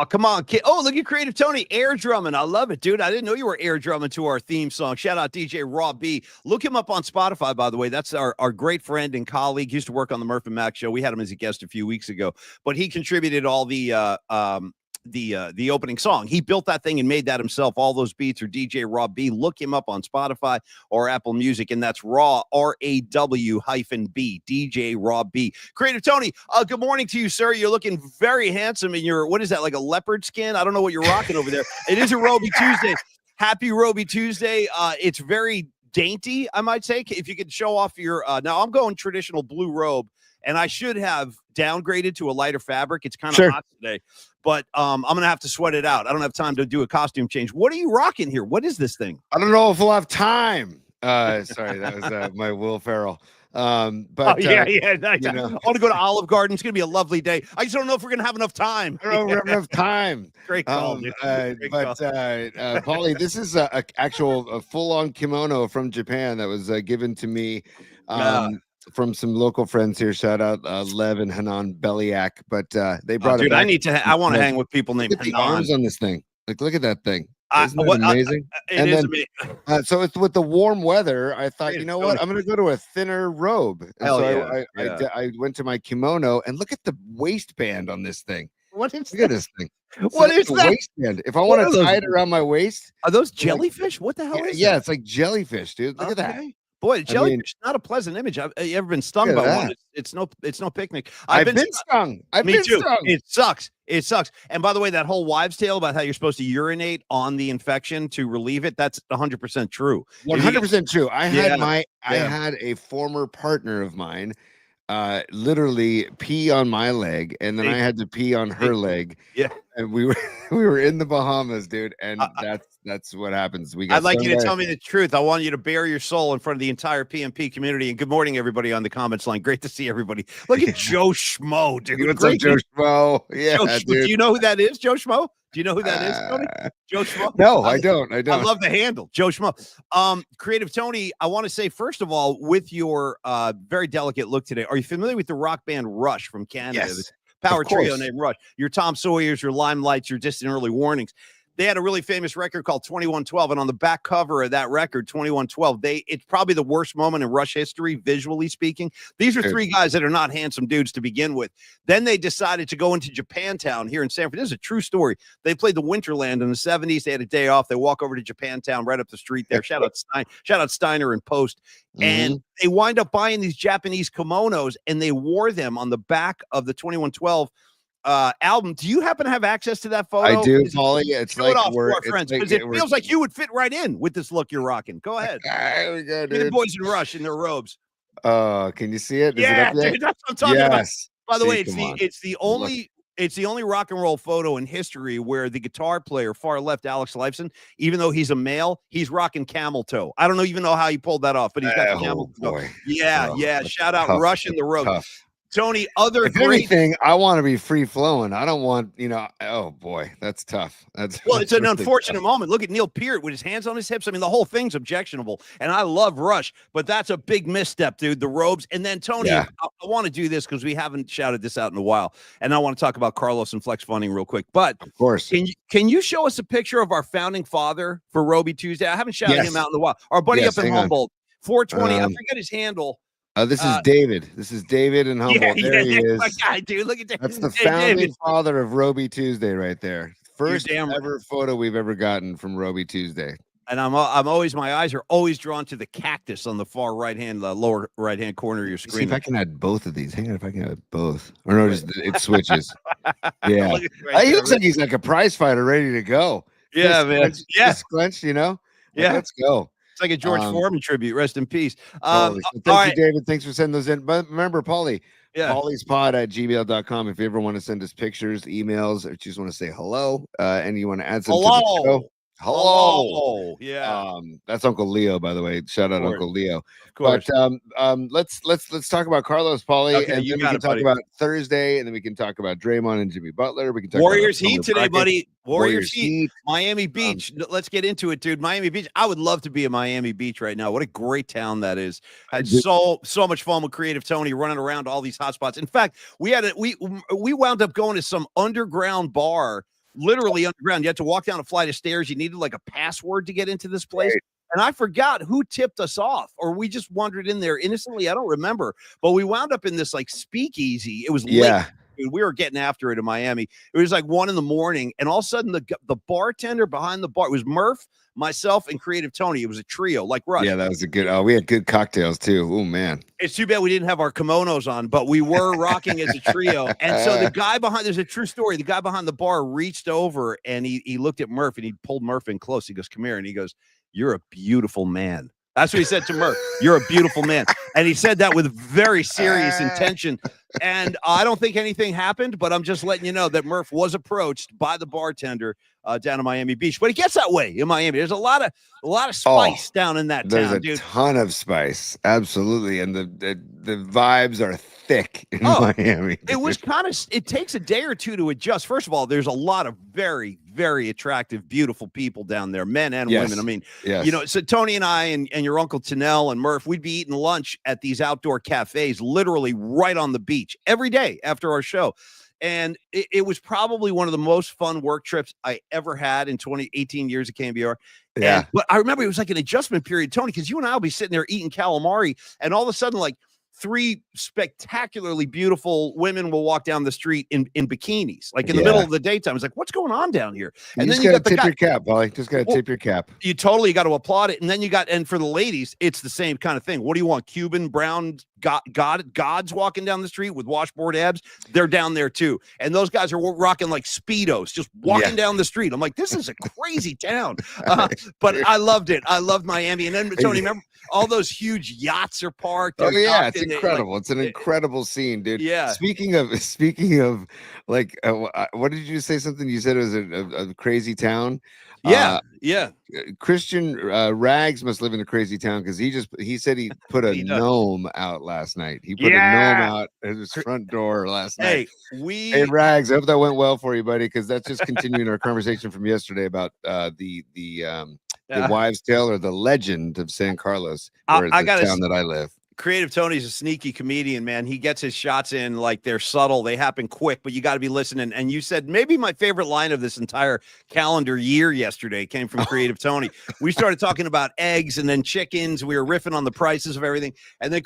come on, kid. Oh, look at Creative Tony air drumming. I love it, dude. I didn't know you were air drumming to our theme song. Shout out DJ Raw B. Look him up on Spotify, by the way. That's our great friend and colleague. He used to work on the Murph and Mac show. We had him as a guest a few weeks ago, but he contributed all the opening song. He built that thing and made that himself. All those beats are DJ Raw B. Look him up on Spotify or Apple Music, and that's Raw RAW-B DJ Raw B. Creative Tony, good morning to you, sir. You're looking very handsome in your, what is that, like a leopard skin? I don't know what you're rocking over there. It is a Roby Tuesday. Happy Roby Tuesday. It's very dainty, I might say. If you could show off your now I'm going traditional blue robe, and I should have downgraded to a lighter fabric. It's kind of hot today, but I'm going to have to sweat it out. I don't have time to do a costume change. What are you rocking here? What is this thing? I don't know if we'll have time. Sorry, that was my Will Ferrell. But yeah. you know, I want to go to Olive Garden. It's going to be a lovely day. I just don't know if we're going to have enough time. I don't know if we have enough time. Great call, dude. Paulie, this is a full-on kimono from Japan that was given to me from some local friends here. Shout out Lev and Hanan Beliak. But they brought it back. I want to hang with people named Look at the arms on this thing. Like, look at that thing. Isn't that amazing? It is amazing. So it's with the warm weather. I thought, you know what? I'm going to go to a thinner robe. And I went to my kimono, and look at the waistband on this thing. What is look at this thing? What is that? Waistband. If I want to tie it around my waist, are those jellyfish? What the hell is that? Yeah, it's like jellyfish, dude. Look at that. Boy, jellyfish is not a pleasant image. Have you ever been stung by one? It's no picnic. I've been stung. Me too. It sucks. It sucks. And by the way, that whole wives' tale about how you're supposed to urinate on the infection to relieve it, that's 100% true. 100% true. I had a former partner of mine literally pee on my leg, and then I had to pee on her leg. Yeah. And we were in the Bahamas, dude, and that's what happens. I'd like you to tell me the truth. I want you to bare your soul in front of the entire PMP community. And good morning, everybody on the comments line. Great to see everybody. Look at Joe Schmo, dude. What's up, Joe Schmo? Yeah, dude. Do you know who that is, Joe Schmo? Do you know who that is, Tony? Joe Schmo? No, I don't. I love the handle, Joe Schmo. Creative Tony, I want to say, first of all, with your very delicate look today, are you familiar with the rock band Rush from Canada? Yes. Power trio named Rush. Your Tom Sawyers, your Limelights, your Distant Early Warnings. They had a really famous record called 2112, and on the back cover of that record, 2112, it's probably the worst moment in Rush history, visually speaking. These are three guys that are not handsome dudes to begin with. Then they decided to go into Japantown here in San Francisco. This is a true story. They played the Winterland in the 70s. They had a day off. They walk over to Japantown right up the street there. Shout out Steiner and Post. And they wind up buying these Japanese kimonos, and they wore them on the back of the 2112 album. Do you happen to have access to that photo? I do, Paulie. It's like we're friends, because it feels like you would fit right in with this look you're rocking. Go ahead. There we go, dude. The boys in Rush in their robes. Can you see it? Is yeah, it up there? dude, that's what I'm talking about. By the way, it's the only rock and roll photo in history where the guitar player, far left, Alex Lifeson, even though he's a male, he's rocking camel toe. I don't even know how he pulled that off, but he's got the camel toe. Yeah. Shout out Rush in the robe. Tough. Tony, if anything, I want to be free flowing. I don't want, oh boy, that's tough. It's an unfortunate moment. Look at Neil Peart with his hands on his hips. I mean, the whole thing's objectionable, and I love Rush, but that's a big misstep, dude. The robes. And then Tony, I want to do this because we haven't shouted this out in a while, and I want to talk about Carlos and Flex Funding real quick. But of course, can you show us a picture of our founding father for Roby Tuesday? I haven't shouted him out in a while. Our buddy up in Humboldt, 420. I forget his handle. This is David. This is David in Humboldt. There he is. My guy, dude. Look at that. That's the founding father of Roby Tuesday right there. First ever photo we've ever gotten from Roby Tuesday. And my eyes are always drawn to the cactus on the far lower right hand corner of your screen. See if I can add both of these. Hang on, if I can add both. Or no, just it switches. Yeah. He looks like he's like a prize fighter ready to go. Yeah, man. Just clenched, Yeah. Let's go. It's like a George Foreman tribute. Rest in peace. Thank you, David. Thanks for sending those in. But remember, Paulie, pauliespod@gmail.com. If you ever want to send us pictures, emails, or you just want to say hello, and you want to add something to the show. Hello. Yeah. That's Uncle Leo, by the way. Shout out Uncle Leo. Of course. But let's talk about Carlos, Paulie, and then we can talk about Thursday, and then we can talk about Draymond and Jimmy Butler. We can talk Warriors Heat today, buddy. Warriors Heat. Miami Beach. Let's get into it, dude. Miami Beach. I would love to be at Miami Beach right now. What a great town that is. I had so much fun with Creative Tony running around all these hot spots. In fact, we wound up going to some underground bar literally underground. You had to walk down a flight of stairs. You needed like a password to get into this place. Right. And I forgot who tipped us off, or we just wandered in there innocently. I don't remember, but we wound up in this like speakeasy. It was late. Yeah. Dude, we were getting after it in Miami. It was like 1 a.m, and all of a sudden the bartender behind the bar, it was Murph, myself, and Creative Tony. It was a trio, like Rush. Yeah, that was a good. Oh, we had good cocktails too. Oh man, it's too bad we didn't have our kimonos on, but we were rocking as a trio. And so the guy behind, there's a true story. The guy behind the bar reached over and he looked at Murph and he pulled Murph in close. He goes, "Come here," and he goes, "You're a beautiful man." That's what he said to Murph. "You're a beautiful man." And he said that with very serious intention. And I don't think anything happened, but I'm just letting you know that Murph was approached by the bartender down in Miami Beach. But it gets that way in Miami. There's a lot of spice down in that there's town, a dude. ton of spice. Absolutely. And the vibes are thick in Miami. It was it takes a day or two to adjust. First of all, there's a lot of very, very attractive, beautiful people down there, men and women. I mean, you know, so Tony and I and your Uncle Tanel and Murph, we'd be eating lunch at these outdoor cafes, literally right on the beach every day after our show. And it was probably one of the most fun work trips I ever had in 18 years at KMBR. Yeah. But I remember it was like an adjustment period, Tony, because you and I will be sitting there eating calamari, and all of a sudden, like, 3 spectacularly beautiful women will walk down the street in bikinis, like in the middle of the daytime. It's like, what's going on down here? And then you got to tip your cap, Polly. Just got to tip your cap. You totally got to applaud it. And then and for the ladies, it's the same kind of thing. What do you want? Cuban, brown, gods walking down the street with washboard abs? They're down there too. And those guys are rocking like Speedos, just walking down the street. I'm like, this is a crazy town. But I loved it. I loved Miami. And then, Tony, remember all those huge yachts are parked. Oh yeah, it's incredible. It's an incredible scene, dude. Yeah. Speaking of, like, what did you say? Something you said it was a crazy town. Yeah. Christian Rags must live in a crazy town because he said he put a gnome out last night. He put a gnome out at his front door last night. Hey Rags, I hope that went well for you, buddy, because that's just continuing our conversation from yesterday about the wives' tale or the legend of San Carlos, where the town that I live. Creative Tony's a sneaky comedian, man. He gets his shots in like they're subtle. They happen quick, but you got to be listening. And you said maybe my favorite line of this entire calendar year yesterday came from Creative Tony. We started talking about eggs and then chickens. We were riffing on the prices of everything. And then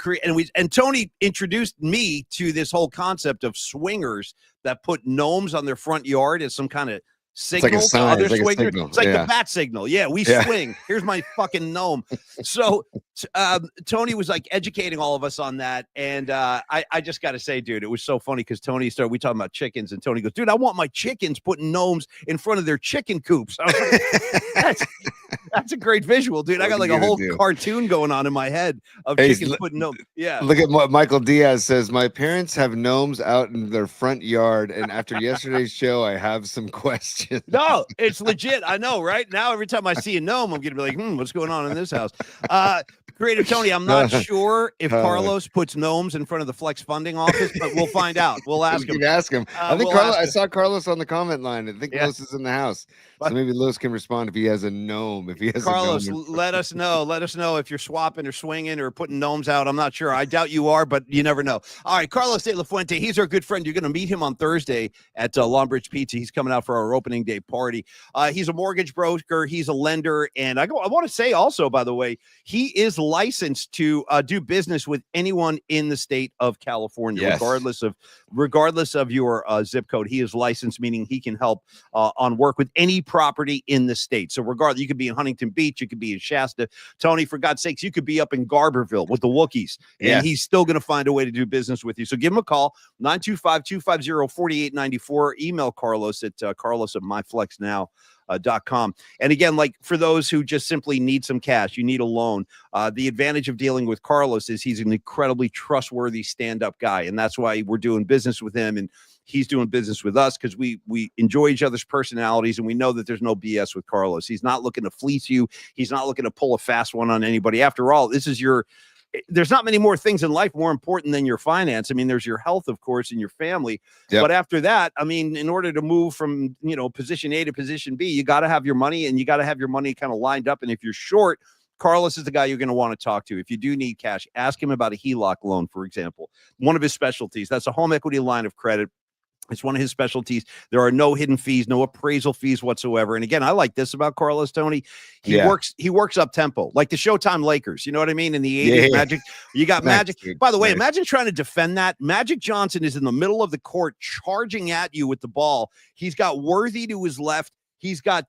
and Tony introduced me to this whole concept of swingers that put gnomes on their front yard as some kind of signal to other swingers. It's like the bat signal. Yeah, we swing. Here's my fucking gnome. So Tony was like educating all of us on that. And I just got to say, dude, it was so funny because we talking about chickens, and Tony goes, dude, I want my chickens putting gnomes in front of their chicken coops. I was like, that's a great visual, dude. I got like a whole cartoon going on in my head of chickens putting gnomes. Yeah. Look at what Michael Diaz says. My parents have gnomes out in their front yard, and after yesterday's show, I have some questions. No, it's legit. I know, right? Now, every time I see a gnome, I'm going to be like, what's going on in this house? Creative Tony, I'm not sure if Carlos puts gnomes in front of the Flex Funding office, but we'll find out. We'll ask him. Ask him. I think I saw Carlos on the comment line. I think Carlos is in the house. So maybe Lewis can respond if he has a gnome. If he has Carlos, let us know. Let us know if you're swapping or swinging or putting gnomes out. I'm not sure. I doubt you are, but you never know. All right, Carlos de la Fuente. He's our good friend. You're going to meet him on Thursday at Longbridge Pizza. He's coming out for our opening day party. He's a mortgage broker. He's a lender. And I want to say also, by the way, he is licensed to do business with anyone in the state of California, regardless of your zip code. He is licensed, meaning he can help on work with any property in the state. So regardless, you could be in Huntington Beach, you could be in Shasta. Tony, for God's sakes, you could be up in Garberville with the Wookiees, and he's still going to find a way to do business with you. So give him a call, 925-250-4894. Email Carlos at carlos@myflexnow.com. And again, like for those who just simply need some cash, you need a loan. The advantage of dealing with Carlos is he's an incredibly trustworthy stand-up guy. And that's why we're doing business with him. And he's doing business with us because we enjoy each other's personalities, and we know that there's no BS with Carlos. He's not looking to fleece you. He's not looking to pull a fast one on anybody. After all, there's not many more things in life more important than your finance. I mean, there's your health, of course, and your family. Yep. But after that, I mean, in order to move from, position A to position B, you got to have your money, and you got to have your money kind of lined up. And if you're short, Carlos is the guy you're going to want to talk to. If you do need cash, ask him about a HELOC loan, for example. One of his specialties. That's a home equity line of credit. It's one of his specialties. There are no hidden fees, no appraisal fees whatsoever. And again, I like this about Carlos, Tony. He works up tempo, like the Showtime Lakers. You know what I mean? In the 80s, Magic, you got Nice, Magic. dude. By the way, Nice. imagine trying to defend that. Magic Johnson is in the middle of the court charging at you with the ball. He's got Worthy to his left. He's got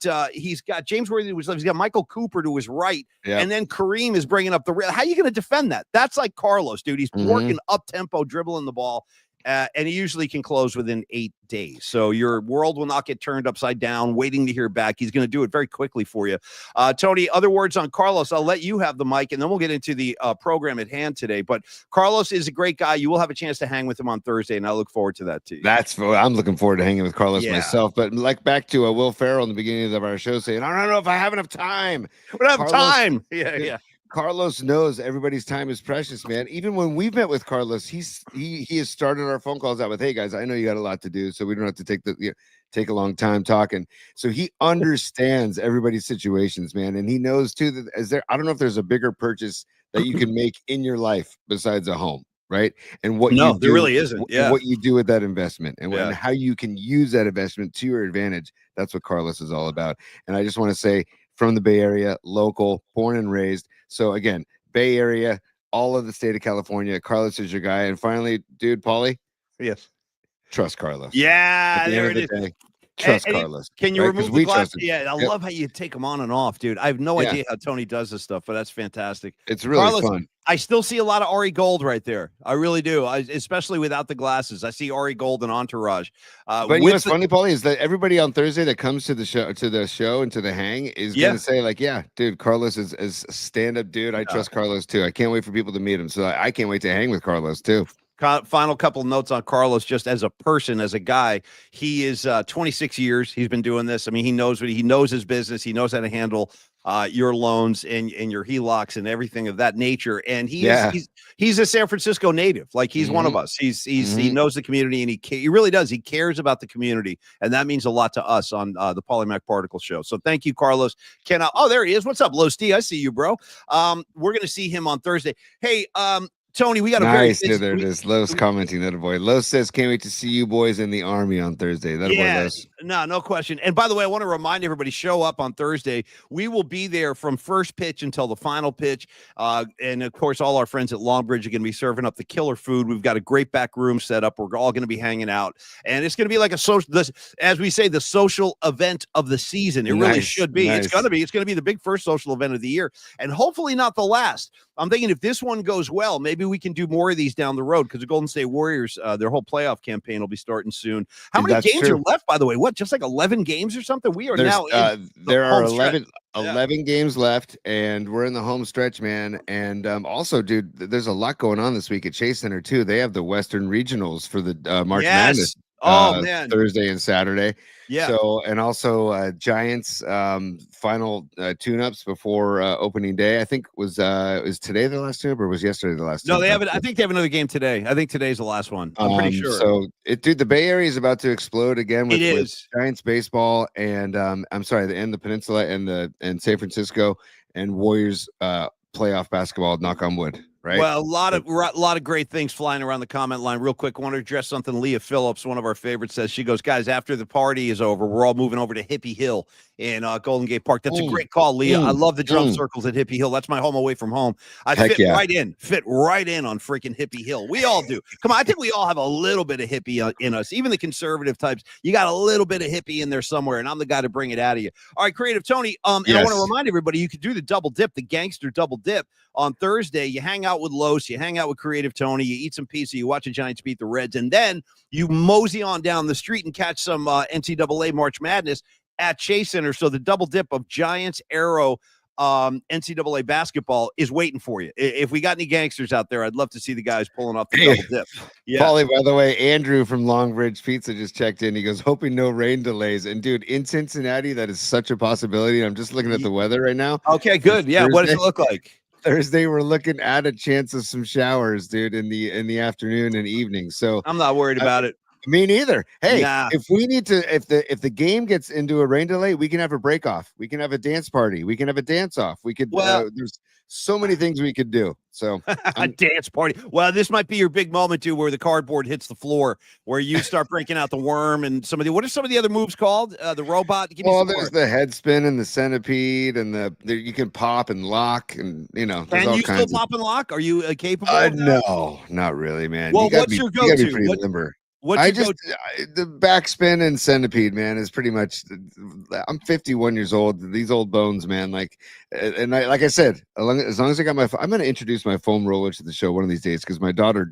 James Worthy to his left. He's got Michael Cooper to his right. Yep. And then Kareem is bringing up the rear. How are you going to defend that? That's like Carlos, dude. He's working up tempo, dribbling the ball. And he usually can close within 8 days. So your world will not get turned upside down, waiting to hear back. He's going to do it very quickly for you. Tony, other words on Carlos, I'll let you have the mic, and then we'll get into the program at hand today. But Carlos is a great guy. You will have a chance to hang with him on Thursday, and I look forward to that too. I'm looking forward to hanging with Carlos myself. But like back to Will Ferrell in the beginning of our show saying, I don't know if I have enough time. We don't have time. Yeah. Carlos knows everybody's time is precious, man. Even when we've met with Carlos, he has started our phone calls out with, "Hey guys, I know you got a lot to do, so we don't have to take a long time talking." So he understands everybody's situations, man, and he knows too that I don't know if there's a bigger purchase that you can make in your life besides a home, right? And what you do, there really isn't. Yeah, what you do with that investment and how you can use that investment to your advantage. That's what Carlos is all about. And I just want to say, from the Bay Area, local, born and raised. So again, Bay Area, all of the state of California. Carlos is your guy. And finally, dude, Paulie. Yes. Trust Carlos. Yeah, there it is. Trust Carlos. Can you remove the glass? Yeah, I love how you take them on and off, dude. I have no idea how Tony does this stuff, but that's fantastic. It's really Carlos, fun. I still see a lot of Ari Gold right there. I really do. Especially without the glasses. I see Ari Gold and Entourage. But you know what's funny, Paulie, is that everybody on Thursday that comes to the show and to the hang is going to say, like, yeah, dude, Carlos is a stand-up dude. I trust Carlos too. I can't wait for people to meet him. So I can't wait to hang with Carlos too. Final couple of notes on Carlos, just as a person, as a guy. He is 26 years. He's been doing this. I mean, he knows his business. He knows how to handle your loans and your HELOCs and everything of that nature. And he's a San Francisco native. Like, he's one of us. He knows the community, and he really does. He cares about the community, and that means a lot to us on the Polymac Particle Show. So thank you, Carlos. There he is. What's up, Los D? I see you, bro. We're gonna see him on Thursday. Hey, Tony, we got a nice. There it is. Los commenting that boy. Los says, "Can't wait to see you boys in the Army on Thursday." That boy, Los. No question. And by the way, I want to remind everybody, show up on Thursday. We will be there from first pitch until the final pitch. And of course, all our friends at Longbridge are going to be serving up the killer food. We've got a great back room set up. We're all going to be hanging out, and it's going to be like as we say, the social event of the season. It really should be. Nice. It's going to be the big first social event of the year, and hopefully not the last. I'm thinking if this one goes well, maybe we can do more of these down the road, because the Golden State Warriors, their whole playoff campaign will be starting soon. How many games are left, by the way? What, just like 11 games or something? We are now in there are 11 games left, and we're in the home stretch, man. And also, dude, there's a lot going on this week at Chase Center too. They have the Western Regionals for the March Madness. Man, Thursday and Saturday. Yeah. So, and also Giants final tune-ups before opening day. I think is today the last tune-up, or was yesterday the last? No, they have it. I think they have another game today. I think today's the last one. I'm pretty sure. So, dude, the Bay Area is about to explode again with Giants baseball, and the Peninsula and San Francisco and Warriors playoff basketball. Knock on wood. Right. Well, a lot of great things flying around the comment line. Real quick, I want to address something Leah Phillips, one of our favorites, says. She goes, guys, after the party is over, we're all moving over to Hippie Hill in Golden Gate Park. That's a great call, Leah. I love the drum circles at Hippie Hill. That's my home away from home. I fit right in on freaking Hippie Hill. We all do. Come on, I think we all have a little bit of hippie in us. Even the conservative types, you got a little bit of hippie in there somewhere, and I'm the guy to bring it out of you. All right, Creative Tony. And I want to remind everybody, you could do the double dip, the gangster double dip on Thursday. You hang out with Los, you hang out with Creative Tony, you eat some pizza, you watch the Giants beat the Reds, and then you mosey on down the street and catch some NCAA March Madness at Chase Center. So the double dip of Giants, Arrow, NCAA basketball is waiting for you. If we got any gangsters out there, I'd love to see the guys pulling off the double dip. Yeah. Paulie, by the way, Andrew from Longbridge Pizza just checked in. He goes, hoping no rain delays. And dude, in Cincinnati, that is such a possibility. I'm just looking at the weather right now. Okay, good. Yeah, Thursday, what does it look like? Thursday, we're looking at a chance of some showers, dude, in the afternoon and evening. So I'm not worried about it. Me neither. Hey, Nah. if we need to, if the game gets into a rain delay, we can have a break off. We can have a dance party. We can have a dance off. We could. Well, There's so many things we could do. So a dance party. Well, this might be your big moment too, where the cardboard hits the floor, where you start breaking out the worm and some of the. What are some of the other moves called? The robot. Give me well, some there's more. the head spin and the centipede, and you can pop and lock, and there's Can all you still kinds of. pop and lock? Are you capable of that? No, not really, man. Well, what's your You gotta be go-to? pretty limber. What's I your just go? the backspin and centipede, man, is pretty much. I'm 51 years old. These old bones, man. Like I said, as long as I got I'm going to introduce my foam roller to the show one of these days because my daughter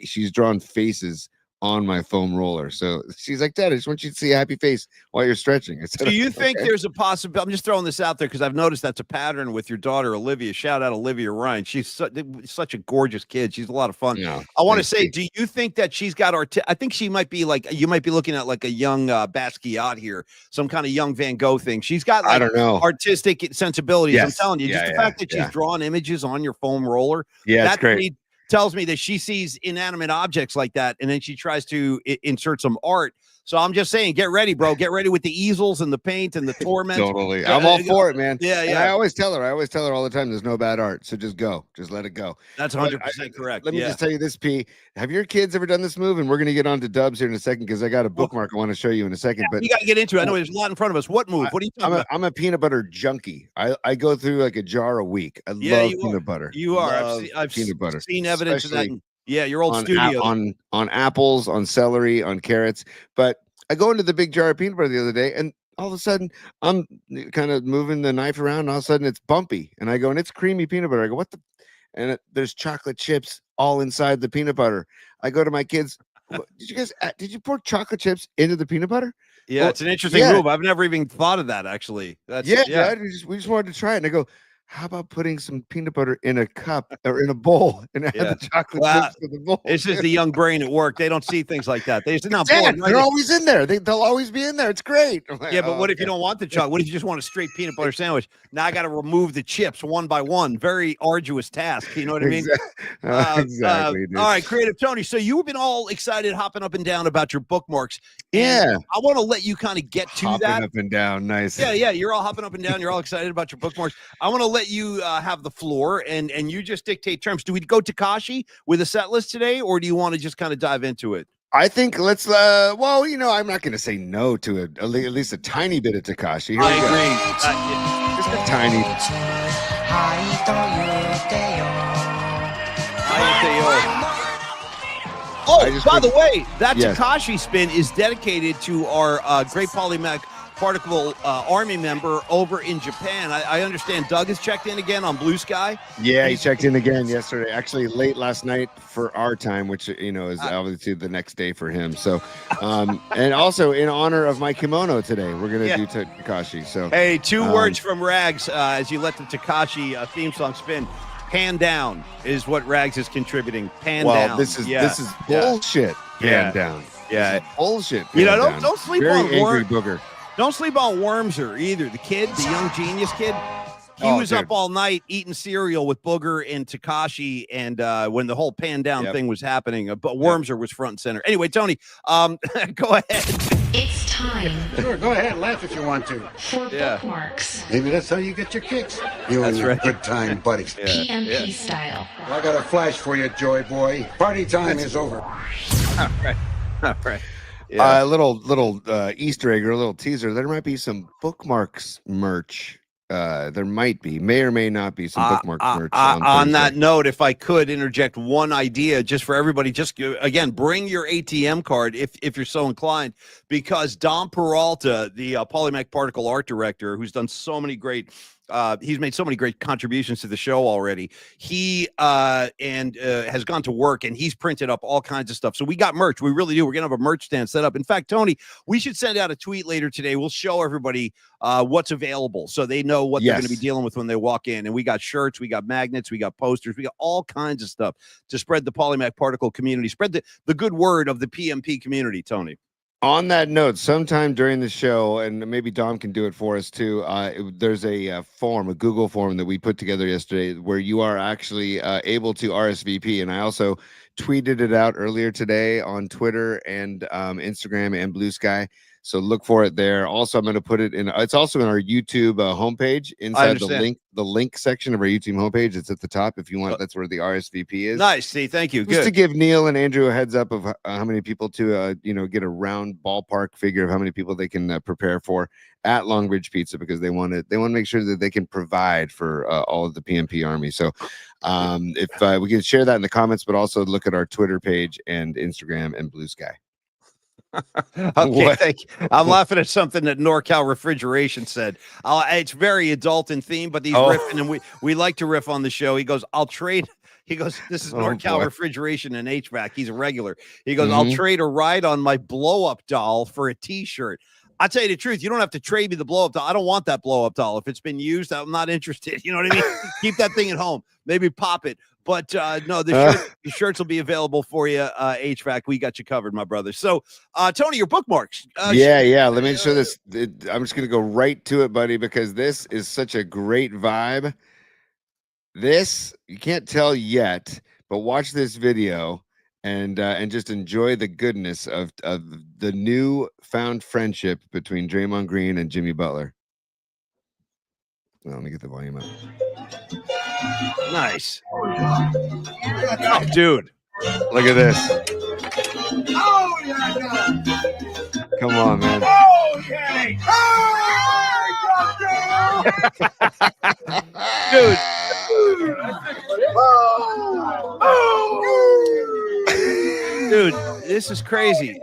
she's drawn faces on my foam roller. So she's like, Dad, I just want you to see a happy face while you're stretching. I said, Do you think okay. there's a possibility? I'm just throwing this out there because I've noticed that's a pattern with your daughter Olivia. Shout out Olivia Ryan. She's such a gorgeous kid. She's a lot of fun. No, I want to thank say, you. do you think that she's got I think she might be like you might be looking at like a young Basquiat here, some kind of young Van Gogh thing. She's got I like don't know. artistic sensibilities. I'm Yes. telling you, Yeah, just the fact that she's drawn images on your foam roller. Yeah, that that's great. to me tells me that she sees inanimate objects like that, and then she tries to insert some art. So I'm just saying, get ready, bro. Get ready with the easels and the paint and the torment. Totally. I'm all for it, man. Yeah, and yeah. I always tell her all the time, there's no bad art. So just go. Just let it go. That's 100% correct. Let me just tell you this, P. Have your kids ever done this move? And we're going to get on to Dubs here in a second because I got a bookmark I want to show you in a second. But you got to get into it. I know there's a lot in front of us. What move? What are you talking about? I'm a peanut butter junkie. I go through like a jar a week. I love peanut butter. You are. I've peanut butter. Seen evidence of that. Yeah, your old studio. On apples, on celery, on carrots. But I go into the big jar of peanut butter the other day, and all of a sudden, I'm kind of moving the knife around, and all of a sudden, it's bumpy. And I go, and it's creamy peanut butter. I go, what the? And there's chocolate chips all inside the peanut butter. I go to my kids. Did you pour chocolate chips into the peanut butter? Yeah, well, it's an interesting move. I've never even thought of that, actually. We just wanted to try it. And I go, how about putting some peanut butter in a cup or in a bowl and add the chocolate chips to the bowl? It's just the young brain at work. They don't see things like that. They just they're always in there. They'll always be in there. It's great. Like, yeah, but what if you don't want the chocolate? What if you just want a straight peanut butter sandwich? Now I got to remove the chips one by one. Very arduous task. You know what I mean? Exactly. All right, Creative Tony. So you've been all excited, hopping up and down about your bookmarks. Yeah. I want to let you kind of get to hopping that. Up and down. Nice. Yeah. You're all hopping up and down. You're all excited about your bookmarks. I want to let you have the floor and you just dictate terms. Do we go Tekashi with a set list today, or do you want to just kind of dive into it? I think let's I'm not going to say no to it. At least a tiny bit of Tekashi. I agree. Just a tiny. Oh, by the way, that Tekashi spin is dedicated to our great Polymac Particle Army member over in Japan. I understand Doug has checked in again on Blue Sky. Yeah, he checked in again yesterday. Actually, late last night for our time, which is obviously the next day for him. So, and also in honor of my kimono today, we're gonna do Tekashi. So, hey, two words from Rags as you let the Tekashi theme song spin. Pan down is what Rags is contributing. Pan down. This is bullshit. Pan down. Yeah, bullshit. Don't sleep Very on angry booger. Don't sleep on Wormser either. The kid, the young genius kid, he was up all night eating cereal with Booger and Tekashi, and when the whole pan down thing was happening, but Wormser was front and center. Anyway, Tony, go ahead. It's time. Sure, go ahead, laugh if you want to. For bookmarks. Maybe that's how you get your kicks. You and your good time buddies. PMP style. Well, I got a flash for you, Joy Boy. Party time is over. All right. A little Easter egg or a little teaser. There might be some bookmarks merch. There may or may not be some bookmark merch. On that note, if I could interject one idea just for everybody, just again, bring your ATM card if you're so inclined, because Dom Peralta, the Polymac Particle art director, who's done so many great he's made so many great contributions to the show already. He has gone to work and he's printed up all kinds of stuff. So we got merch. We really do. We're going to have a merch stand set up. In fact, Tony, we should send out a tweet later today. We'll show everybody what's available so they know what they're going to be dealing with when they walk in. And we got shirts, we got magnets, we got posters, we got all kinds of stuff to spread the Polymac Particle community, spread the good word of the PMP community, Tony. On that note, sometime during the show, and maybe Dom can do it for us too, there's a Google form that we put together yesterday where you are actually able to RSVP. And I also tweeted it out earlier today on Twitter and Instagram and Blue Sky. So look for it there. Also, I'm going to put it in. It's also in our YouTube homepage inside the link section of our YouTube homepage. It's at the top if you want. That's where the RSVP is. Nice. See, thank you. Just Good. to give Neil and Andrew a heads up of how many people to get a round ballpark figure of how many people they can prepare for at Long Ridge Pizza, because they want to make sure that they can provide for all of the PMP Army. So if we can share that in the comments, but also look at our Twitter page and Instagram and Blue Sky. Okay, thank you. I'm laughing at something that NorCal Refrigeration said. It's very adult in theme, but he's riffing, and we like to riff on the show. He goes, I'll trade. He goes, this is NorCal Refrigeration and HVAC. He's a regular. He goes, I'll trade a ride on my blow-up doll for a T-shirt. I'll tell you the truth. You don't have to trade me the blow-up doll. I don't want that blow-up doll. If it's been used, I'm not interested. You know what I mean? Keep that thing at home. Maybe pop it. But no, the shirts will be available for you. HVAC, we got you covered, my brother. So, Tony, your bookmarks. Yeah. Let me show this. I'm just going to go right to it, buddy, because this is such a great vibe. This, you can't tell yet, but watch this video and just enjoy the goodness of the new found friendship between Draymond Green and Jimmy Butler. Well, let me get the volume up. Nice. Dude. Look at this. Oh, yeah. Come on, man. Oh, yeah. Dude. Dude, this is crazy.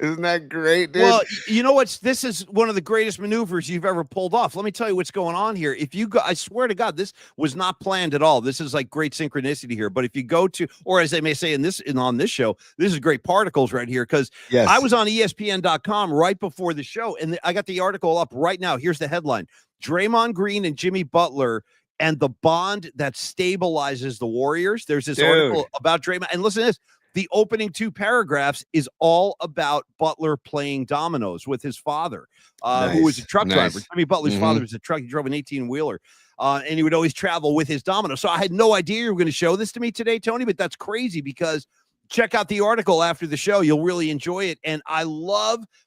Isn't that great, dude? Well, you know what's this is one of the greatest maneuvers you've ever pulled off. Let me tell you what's going on here. If you go, I swear to God, this was not planned at all. This is like great synchronicity here. But if you go to, or as they may say on this show, this is great particles right here, because I was on ESPN.com right before the show, and I got the article up right now. Here's the headline: Draymond Green and Jimmy Butler and the bond that stabilizes the Warriors. There's this article about Draymond, and listen to this. The opening 2 paragraphs is all about Butler playing dominoes with his father, who was a truck driver. Jimmy Butler's father was a truck. He drove an 18-wheeler, and he would always travel with his domino. So I had no idea you were going to show this to me today, Tony, but that's crazy, because check out the article after the show. You'll really enjoy it. And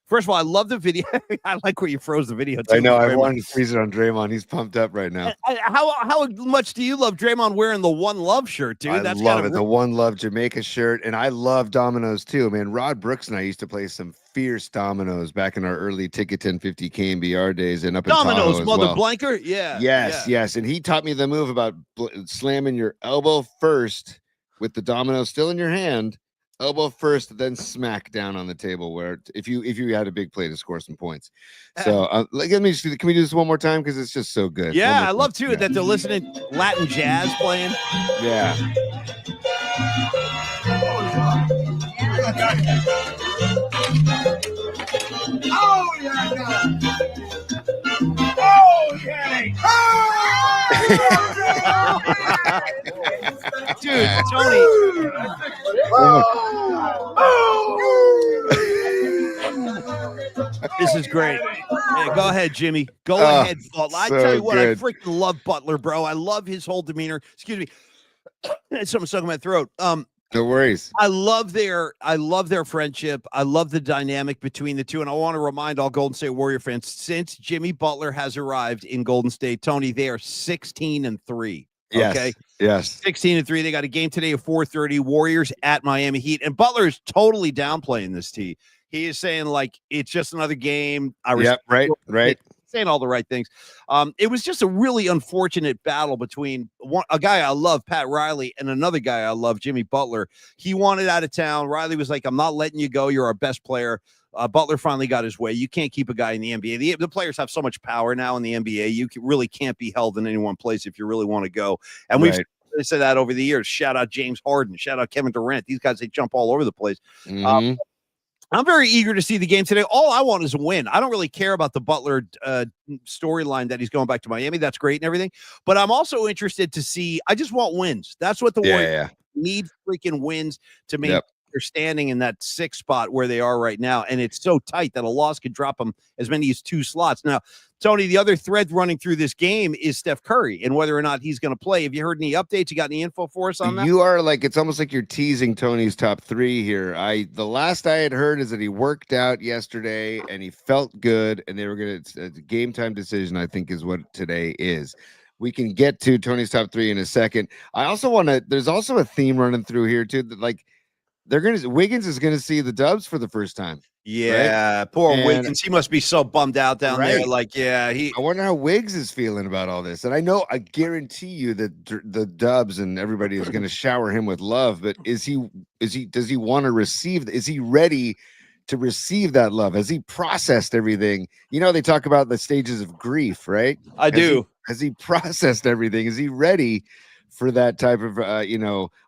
first of all, I love the video. I like where you froze the video, too. I know. I wanted to freeze it on Draymond. He's pumped up right now. How much do you love Draymond wearing the One Love shirt, dude? I love it. The One Love Jamaica shirt. And I love dominoes, too. Man, Rod Brooks and I used to play some fierce dominoes back in our early Ticket 1050 KMBR days. And up in Dominoes, Tahoe Mother Blanker? Yeah. Yes. And he taught me the move about slamming your elbow first with the domino still in your hand. Elbow first, then smack down on the table. Where if you had a big play to score some points. So can we do this one more time, because it's just so good. Yeah, I love too that they're listening Latin jazz playing. Yeah. Oh, yeah. Oh, yeah. Dude, Tony. This is great. Hey, go ahead, Jimmy. Go ahead, Butler. I tell you what, I freaking love Butler, bro. I love his whole demeanor. Excuse me. Something stuck in my throat. No worries. I love their friendship. I love the dynamic between the two. And I want to remind all Golden State Warrior fans, since Jimmy Butler has arrived in Golden State, Tony, they are 16-3. Okay. Yes. 16-3. They got a game today at 4:30. Warriors at Miami Heat. And Butler is totally downplaying this T. He is saying, like, it's just another game. Right. Saying all the right things. It was just a really unfortunate battle between a guy I love, Pat Riley, and another guy I love, Jimmy Butler. He wanted out of town. Riley was like, I'm not letting you go. You're our best player. Butler finally got his way. You can't keep a guy in the NBA. The players have so much power now in the NBA. You really can't be held in any one place if you really want to go. And we've said that over the years. Shout out James Harden. Shout out Kevin Durant. These guys, they jump all over the place. I'm very eager to see the game today. All I want is a win. I don't really care about the Butler storyline that he's going back to Miami. That's great and everything. But I'm also interested to see. I just want wins. That's what the Warriors need, freaking wins to make they're standing in that 6th spot where they are right now, and it's so tight that a loss could drop them as many as 2 slots. Now, Tony, the other thread running through this game is Steph Curry and whether or not he's going to play. Have you heard any updates? You got any info for us on that? You are like, it's almost like you're teasing Tony's top 3 here. The last I had heard is that he worked out yesterday and he felt good, and they were going to, it's a game time decision, I think is what today is. We can get to Tony's top 3 in a second. I also want to, there's also a theme running through here too, that like Wiggins is going to see the Dubs for the first time. Yeah, right? poor Wiggins. He must be so bummed out down there. Like, yeah, I wonder how Wiggs is feeling about all this. And I guarantee you that the Dubs and everybody is going to shower him with love. But does he want to receive? Is he ready to receive that love? Has he processed everything? You know, they talk about the stages of grief, right? I do. Has he processed everything? Is he ready for that type of,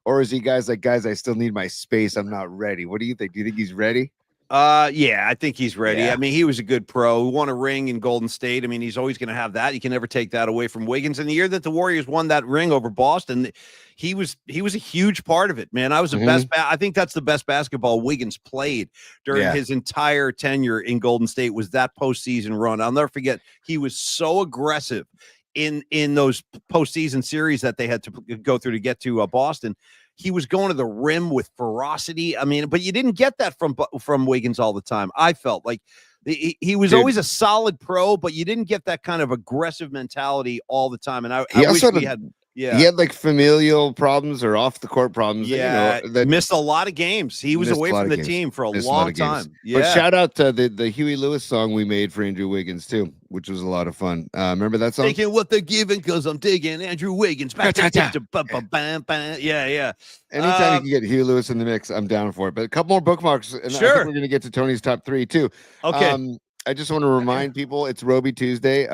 or is he guys, I still need my space. I'm not ready. What do you think? Do you think he's ready? Yeah, I think he's ready. Yeah. I mean, he was a good pro. He won a ring in Golden State. I mean, he's always going to have that. You can never take that away from Wiggins. And the year that the Warriors won that ring over Boston, he was a huge part of it, man. I was the best. I think that's the best basketball Wiggins played during his entire tenure in Golden State was that postseason run. I'll never forget. He was so aggressive in those postseason series that they had to go through to get to Boston. He was going to the rim with ferocity. I mean, but you didn't get that from Wiggins all the time. I felt like he was always a solid pro, but you didn't get that kind of aggressive mentality all the time. And I wish we had. Yeah, he had like familial problems or off the court problems. Yeah, that missed a lot of games. He was away from the team for a long time. Yeah, but shout out to the Huey Lewis song we made for Andrew Wiggins too, which was a lot of fun. Remember that song? Taking what they're giving because I'm digging Andrew Wiggins. Yeah. Anytime you can get Huey Lewis in the mix, I'm down for it. But a couple more bookmarks, and I think we're going to get to Tony's top 3 too. Okay. I just want to remind people it's Roby Tuesday.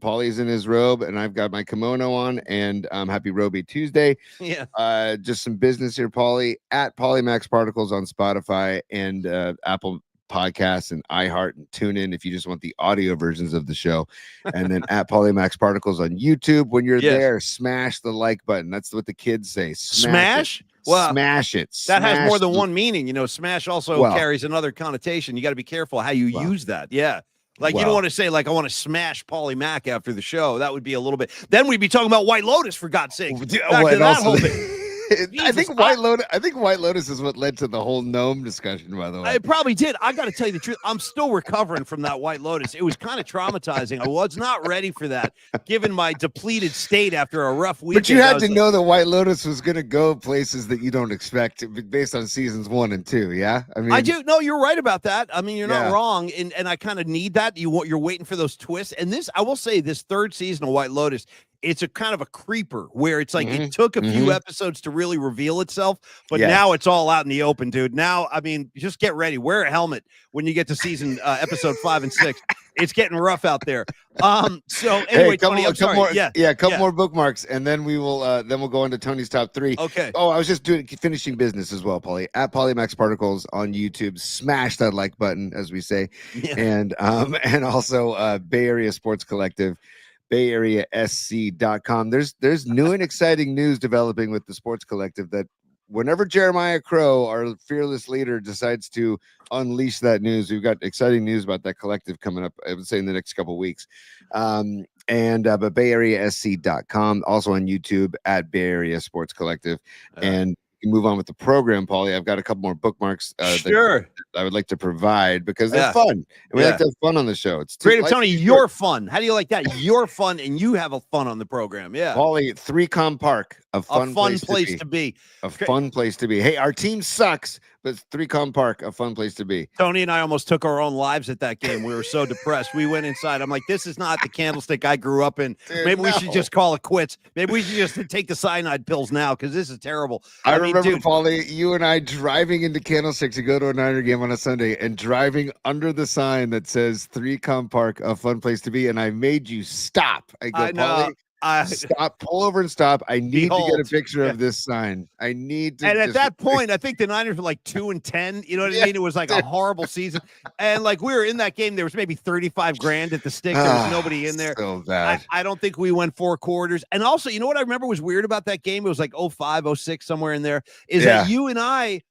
Paulie's in his robe, and I've got my kimono on. And happy Roby Tuesday. Yeah. Just some business here, Paulie, at Polymax Particles on Spotify and Apple Podcasts and iHeart and TuneIn if you just want the audio versions of the show. And then at Polymax Particles on YouTube. When you're there, smash the like button. That's what the kids say. Smash? Well, smash it. That has more than one meaning. You know, smash also carries another connotation. You got to be careful how you use that. Yeah. Like, you don't want to say, like, I want to smash Paulie Mack after the show. That would be a little bit. Then we'd be talking about White Lotus, for God's sake. Back to that whole thing. I think White Lotus is what led to the whole gnome discussion, by the way. It probably did. I got to tell you the truth. I'm still recovering from that White Lotus. It was kind of traumatizing. I was not ready for that, given my depleted state after a rough weekend. But you had to know that White Lotus was going to go places that you don't expect based on seasons 1 and 2. Yeah, I mean, I do. No, you're right about that. I mean, you're not wrong, and I kind of need that. You're waiting for those twists. And this, I will say, this 3rd season of White Lotus, it's a kind of a creeper where it's like it took a few episodes to really reveal itself, but now it's all out in the open, dude. Now, I mean, just get ready. Wear a helmet when you get to season episode 5 and 6. It's getting rough out there. So anyway, Tony, I'm sorry. Couple more bookmarks, and then we'll go into Tony's top 3. Okay. Oh, I was just finishing business as well, Paulie. At Polymax Particles on YouTube. Smash that like button, as we say, and also Bay Area Sports Collective. BayAreaSC.com. There's new and exciting news developing with the Sports Collective that whenever Jeremiah Crow, our fearless leader, decides to unleash that news, we've got exciting news about that collective coming up, I would say, in the next couple of weeks. But BayAreaSC.com, also on YouTube at Bay Area Sports Collective. And move on with the program, Paulie. I've got a couple more bookmarks that I would like to provide because they're fun. And we like to have fun on the show. It's Creative Tony, you're fun. How do you like that? You're fun and you have a fun on the program. Yeah. Paulie, 3Com Park, a fun place to be. A fun place to be. Hey, our team sucks, but 3Com Park, a fun place to be. Tony and I almost took our own lives at that game. We were so depressed. We went inside. I'm like, this is not the Candlestick I grew up in. Dude, maybe we should just call it quits. Maybe we should just take the cyanide pills now because this is terrible. I remember, Paulie, you and I driving into Candlestick to go to a Niner game on a Sunday and driving under the sign that says 3Com Park, a fun place to be. And I made you stop. I go, Paulie, stop, pull over and stop. I need to get a picture of this sign. I need to. And at that point, I think the Niners were like 2-10. You know what I mean? It was like a horrible season. And like we were in that game, there was maybe 35 grand at the stick. There was nobody in there. So bad. I don't think we went 4 quarters. And also, you know what I remember was weird about that game? It was like 05, 06, somewhere in there. Is that you and I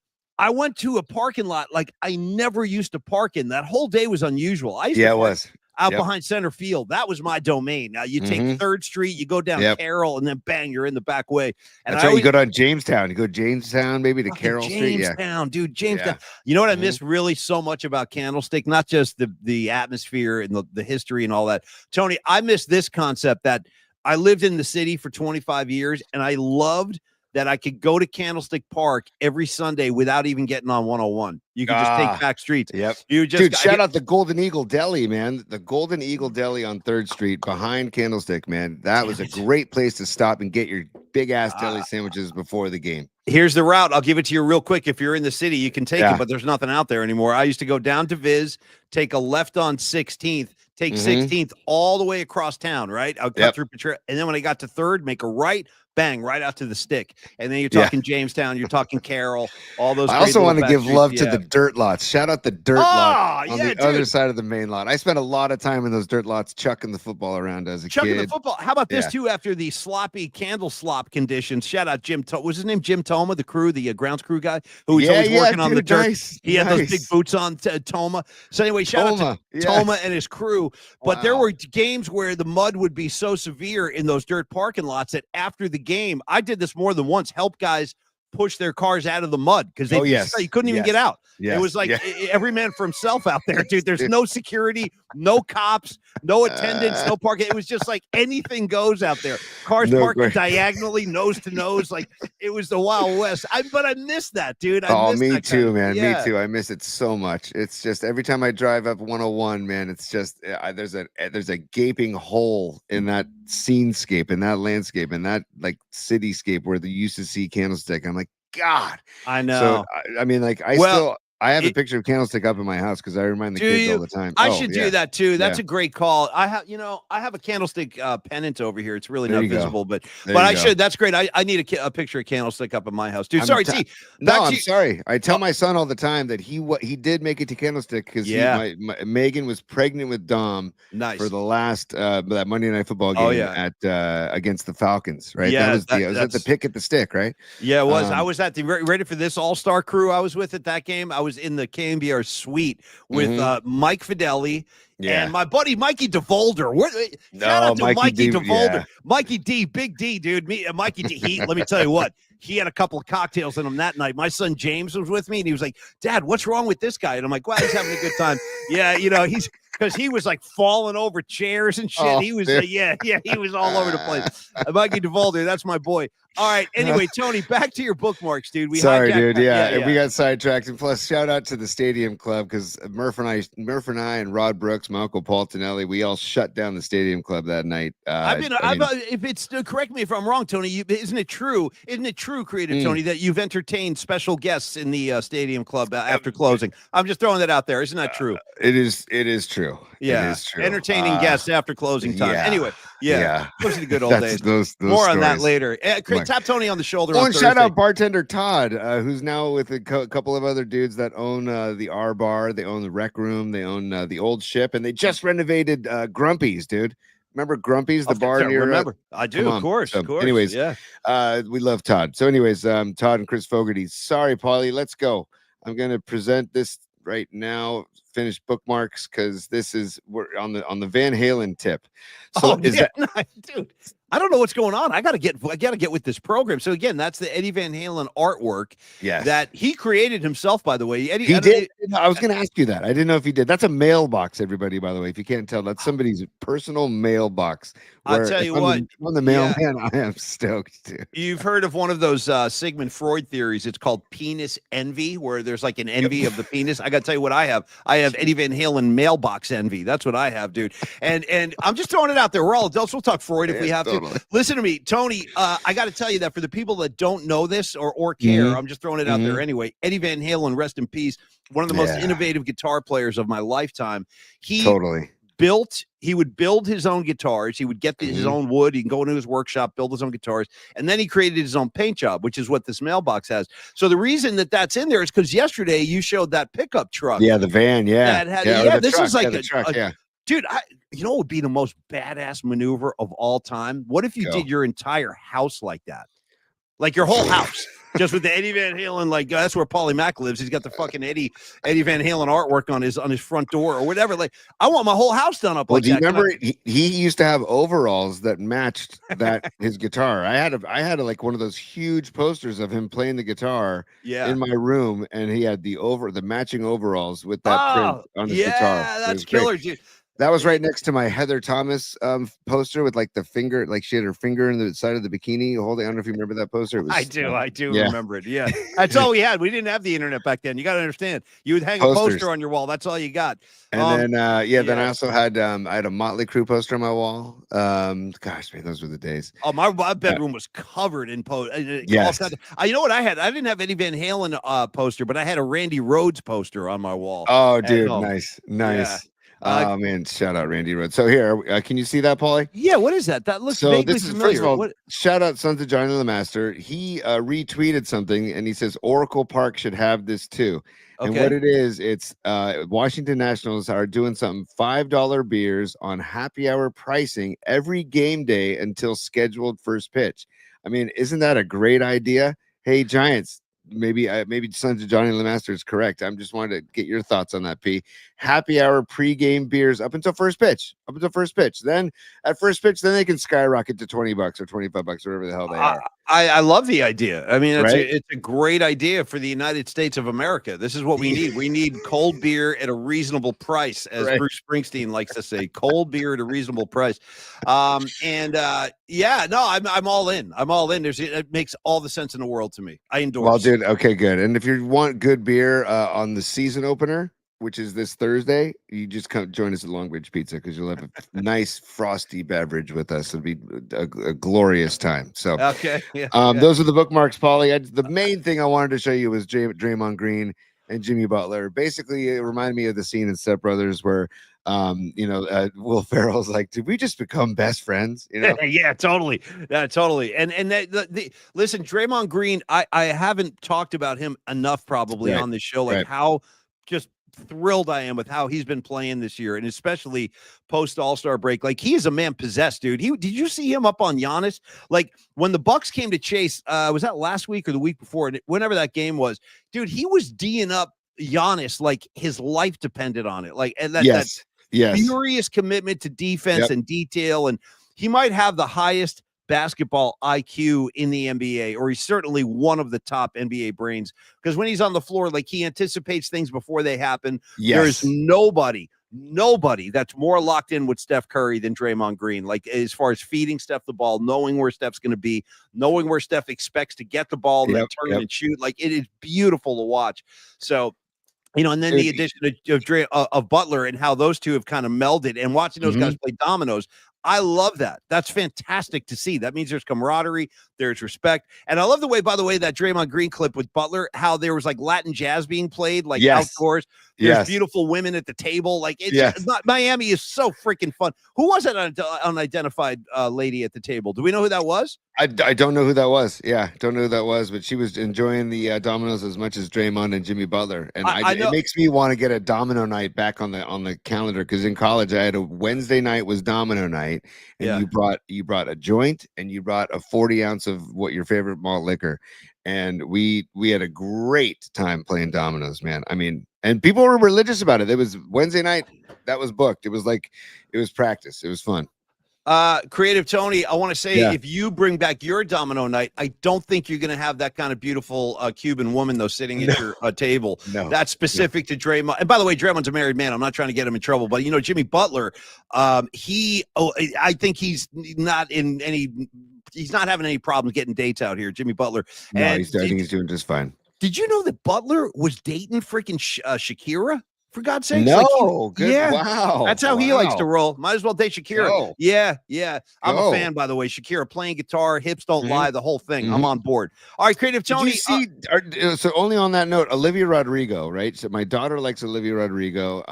I went to a parking lot like I never used to park in. That whole day was unusual. I used to Yeah, it park was. out Yep. behind center field. That was my domain. Now you take Mhm. 3rd Street, you go down Yep. Carroll, and then bang, you're in the back way. And That's I right. You always go down Jamestown. You go Jamestown, maybe to fucking Carroll Street. Yeah. Jamestown, dude, Jamestown. Yeah. You know what I Mhm. miss really so much about Candlestick? Not just the atmosphere and the history and all that. Tony, I miss this concept that I lived in the city for 25 years, and I loved that I could go to Candlestick Park every Sunday without even getting on 101. You could just take Ah, back streets. Yep. You just Dude, shout out the Golden Eagle Deli, man. The Golden Eagle Deli on 3rd Street behind Candlestick, man. That was a great place to stop and get your big ass deli sandwiches before the game. Here's the route. I'll give it to you real quick. If you're in the city, you can take Yeah. it, but there's nothing out there anymore. I used to go down to Viz, take a left on 16th, take 16th all the way across town, right? I'll cut through Petro, and then when I got to 3rd, make a right, bang, right out to the stick. And then you're talking Jamestown, you're talking Carroll, all those. I great also little want to back give streets. love to the dirt lots. Shout out the dirt lot on the other dude. side of the main lot. I spent a lot of time in those dirt lots chucking the football around as a Chucking the kid. football. How about this too? After the sloppy candle slop conditions, shout out Jim. Was his name Jim Toma, the crew, the grounds crew guy who was always working on the dirt? Nice, he had those big boots on. Toma. So anyway, shout out to Toma and his crew. But there were games where the mud would be so severe in those dirt parking lots that after the game, I did this more than once. Help guys push their cars out of the mud because they you couldn't even get out. It was like every man for himself out there, dude. There's no security, no cops, no attendants, no parking. It was just like anything goes out there. Cars parking diagonally, nose to nose. Like it was the Wild West. But I miss that, dude. Me too, man. Me too. I miss it so much. It's just every time I drive up 101, man, it's just there's a gaping hole in that scenescape, in that landscape, in that like cityscape where they used to see Candlestick. I'm like, God, I know. So I mean, like, I have a picture of Candlestick up in my house because I remind the kids all the time. I should do that too. That's a great call. I have a Candlestick pennant over here. It's really not visible, but I should. That's great. I need a picture of Candlestick up in my house, dude. Sorry, T. I'm sorry. I tell my son all the time that he did make it to Candlestick because Megan was pregnant with Dom for the last that Monday Night Football game at against the Falcons, right? Yeah, was at the pick at the stick, right? Yeah, it was. I was at the ready for this all-star crew I was with at that game. I was in the KMBR suite with Mike Fideli and my buddy Mikey DeVolder. Shout out to Mikey DeVolder. Mikey D, Big D, dude. Mikey D. Let me tell you what. He had a couple of cocktails in him that night. My son James was with me, and he was like, "Dad, what's wrong with this guy?" And I'm like, "Well, he's having a good time." Yeah, he's because he was like falling over chairs and shit. He was, he was all over the place. Mikey DeVolder, that's my boy. All right. Anyway, Tony, back to your bookmarks, dude. Sorry, dude. Yeah, we got sidetracked. And plus, shout out to the Stadium Club because Murph and I and Rod Brooks, my uncle Paul Tonelli, we all shut down the Stadium Club that night. If it's correct me if I'm wrong, Tony. Isn't it true? Isn't it true, Creative Tony, that you've entertained special guests in the Stadium Club after closing? I'm just throwing that out there. Isn't that true? It is true. Yeah, it is true. Entertaining guests after closing time. Anyway, those are the good old days. Those More stories. on that later. Tap Tony on the shoulder. And shout out bartender Todd, who's now with a couple of other dudes that own the R Bar. They own the Rec Room. They own the Old Ship, and they just renovated Grumpy's, dude. Remember Grumpy's, the bar near? Remember, I do, of course. Anyways, we love Todd. So, anyways, Todd and Chris Fogarty. Sorry, Paulie. Let's go. I'm gonna present this right now. Finish bookmarks because we're on the Van Halen tip. So dude, I don't know what's going on. I gotta get with this program. So again, that's the Eddie Van Halen artwork that he created himself, by the way. Eddie, he did. I was gonna ask you that. I didn't know if he did. That's a mailbox, everybody, by the way. If you can't tell, that's somebody's personal mailbox. I'll tell you what. I'm the mailman. I am stoked, dude. You've heard of one of those Sigmund Freud theories. It's called penis envy, where there's like an envy of the penis. I gotta tell you what I have. I have Eddie Van Halen mailbox envy. That's what I have, dude. And I'm just throwing it out there. We're all adults. We'll talk Freud if we have to. Listen to me, Tony. I got to tell you that for the people that don't know this or care, I'm just throwing it out there anyway. Eddie Van Halen, rest in peace. One of the most innovative guitar players of my lifetime. He would build his own guitars. He would get his own wood. He can go into his workshop, build his own guitars. And then he created his own paint job, which is what this mailbox has. So the reason that that's in there is because yesterday you showed that pickup truck. Yeah, the van. Yeah. This is like a truck. Dude, you know what would be the most badass maneuver of all time? What if you did your entire house like that? like your whole house. Just with the Eddie Van Halen, like that's where Paulie Mack lives. He's got the fucking Eddie Van Halen artwork on his front door or whatever. Like, I want my whole house done up Well, like do you that. remember he used to have overalls that matched his guitar? I had like one of those huge posters of him playing the guitar in my room, and he had the matching overalls with that print on his guitar. Yeah, that's killer, dude. That was right next to my Heather Thomas poster with like the finger, like she had her finger in the side of the bikini holding. I don't know if you remember that poster. It was, I do remember it. Yeah, that's all we had. We didn't have the internet back then. You got to understand. You would hang a poster on your wall. That's all you got. And then then I also had I had a Motley Crue poster on my wall. Gosh, man, those were the days. Oh, my bedroom was covered in posters. Yes. You know what I had? I didn't have Eddie Van Halen poster, but I had a Randy Rhoads poster on my wall. Oh, dude, nice. Yeah. Oh man, shout out Randy Rhoads. So here, can you see that, Paulie? Yeah, what is that? That looks vaguely familiar. First of all, shout out Sons of Johnny the Master. He retweeted something and he says Oracle Park should have this too. Okay. And what it is, it's Washington Nationals are doing something $5 beers on happy hour pricing every game day until scheduled first pitch. I mean, isn't that a great idea? Hey, Giants. Maybe Sons of Johnny Lemaster is correct. I'm just wanted to get your thoughts on that, P. Happy hour pregame beers up until first pitch. Then at first pitch, then they can skyrocket to $20 or $25, whatever the hell they are. I love the idea. I mean, it's a great idea for the United States of America. This is what we need. We need cold beer at a reasonable price, as Bruce Springsteen likes to say, cold beer at a reasonable price. I'm all in. It makes all the sense in the world to me. I endorse. Well, dude, okay, good. And if you want good beer on the season opener, which is this Thursday, you just come join us at Long Beach Pizza because you'll have a nice frosty beverage with us. It'll be a glorious time. So, those are the bookmarks, Paulie. The main thing I wanted to show you was Draymond Green and Jimmy Butler. Basically, it reminded me of the scene in Step Brothers where, Will Ferrell's like, "Did we just become best friends?" You know? Yeah, totally. And listen, Draymond Green, I haven't talked about him enough probably on this show, like how just thrilled I am with how he's been playing this year, and especially post All-Star break. Like, he is a man possessed, dude. Did you see him up on Giannis? Like, when the Bucks came to chase, was that last week or the week before? Whenever that game was, dude, he was D'ing up Giannis like his life depended on it. Like, and that furious commitment to defense and detail, and he might have the highest basketball IQ in the NBA, or he's certainly one of the top NBA brains, because when he's on the floor, like, he anticipates things before they happen. There's nobody that's more locked in with Steph Curry than Draymond Green, like, as far as feeding Steph the ball, knowing where Steph's going to be, knowing where Steph expects to get the ball, and then turn and shoot. Like, it is beautiful to watch. So, and then the addition of Butler and how those two have kind of melded, and watching those guys play dominoes, I love that. That's fantastic to see. That means there's camaraderie, there's respect. And I love the way, by the way, that Draymond Green clip with Butler, how there was like Latin jazz being played, like outdoors. There's beautiful women at the table. Like, it's not, Miami is so freaking fun. Who was that unidentified lady at the table? Do we know who that was? I don't know who that was. Yeah, don't know who that was, but she was enjoying the Domino's as much as Draymond and Jimmy Butler. And it makes me want to get a Domino night back on the calendar, because in college I had a Wednesday night was Domino night, and you brought a joint and you brought a 40 ounce of what your favorite malt liquor, and we had a great time playing dominoes, man. I mean, and people were religious about it. It was Wednesday night that was booked. It was practice. It was fun. Creative Tony, I want to say, if you bring back your domino night, I don't think you're going to have that kind of beautiful Cuban woman, though, sitting at your table. No. That's specific to Draymond. And by the way, Draymond's a married man. I'm not trying to get him in trouble, but Jimmy Butler, I think he's not having any problems getting dates out here, Jimmy Butler. No, I think he's doing just fine. Did you know that Butler was dating freaking Shakira? For God's sake. No, good. Wow. That's how he likes to roll. Might as well date Shakira. Go. Yeah. I'm a fan, by the way. Shakira playing guitar, hips don't lie, the whole thing. I'm on board. All right, Creative Tony. So only on that note, Olivia Rodrigo, right? So my daughter likes Olivia Rodrigo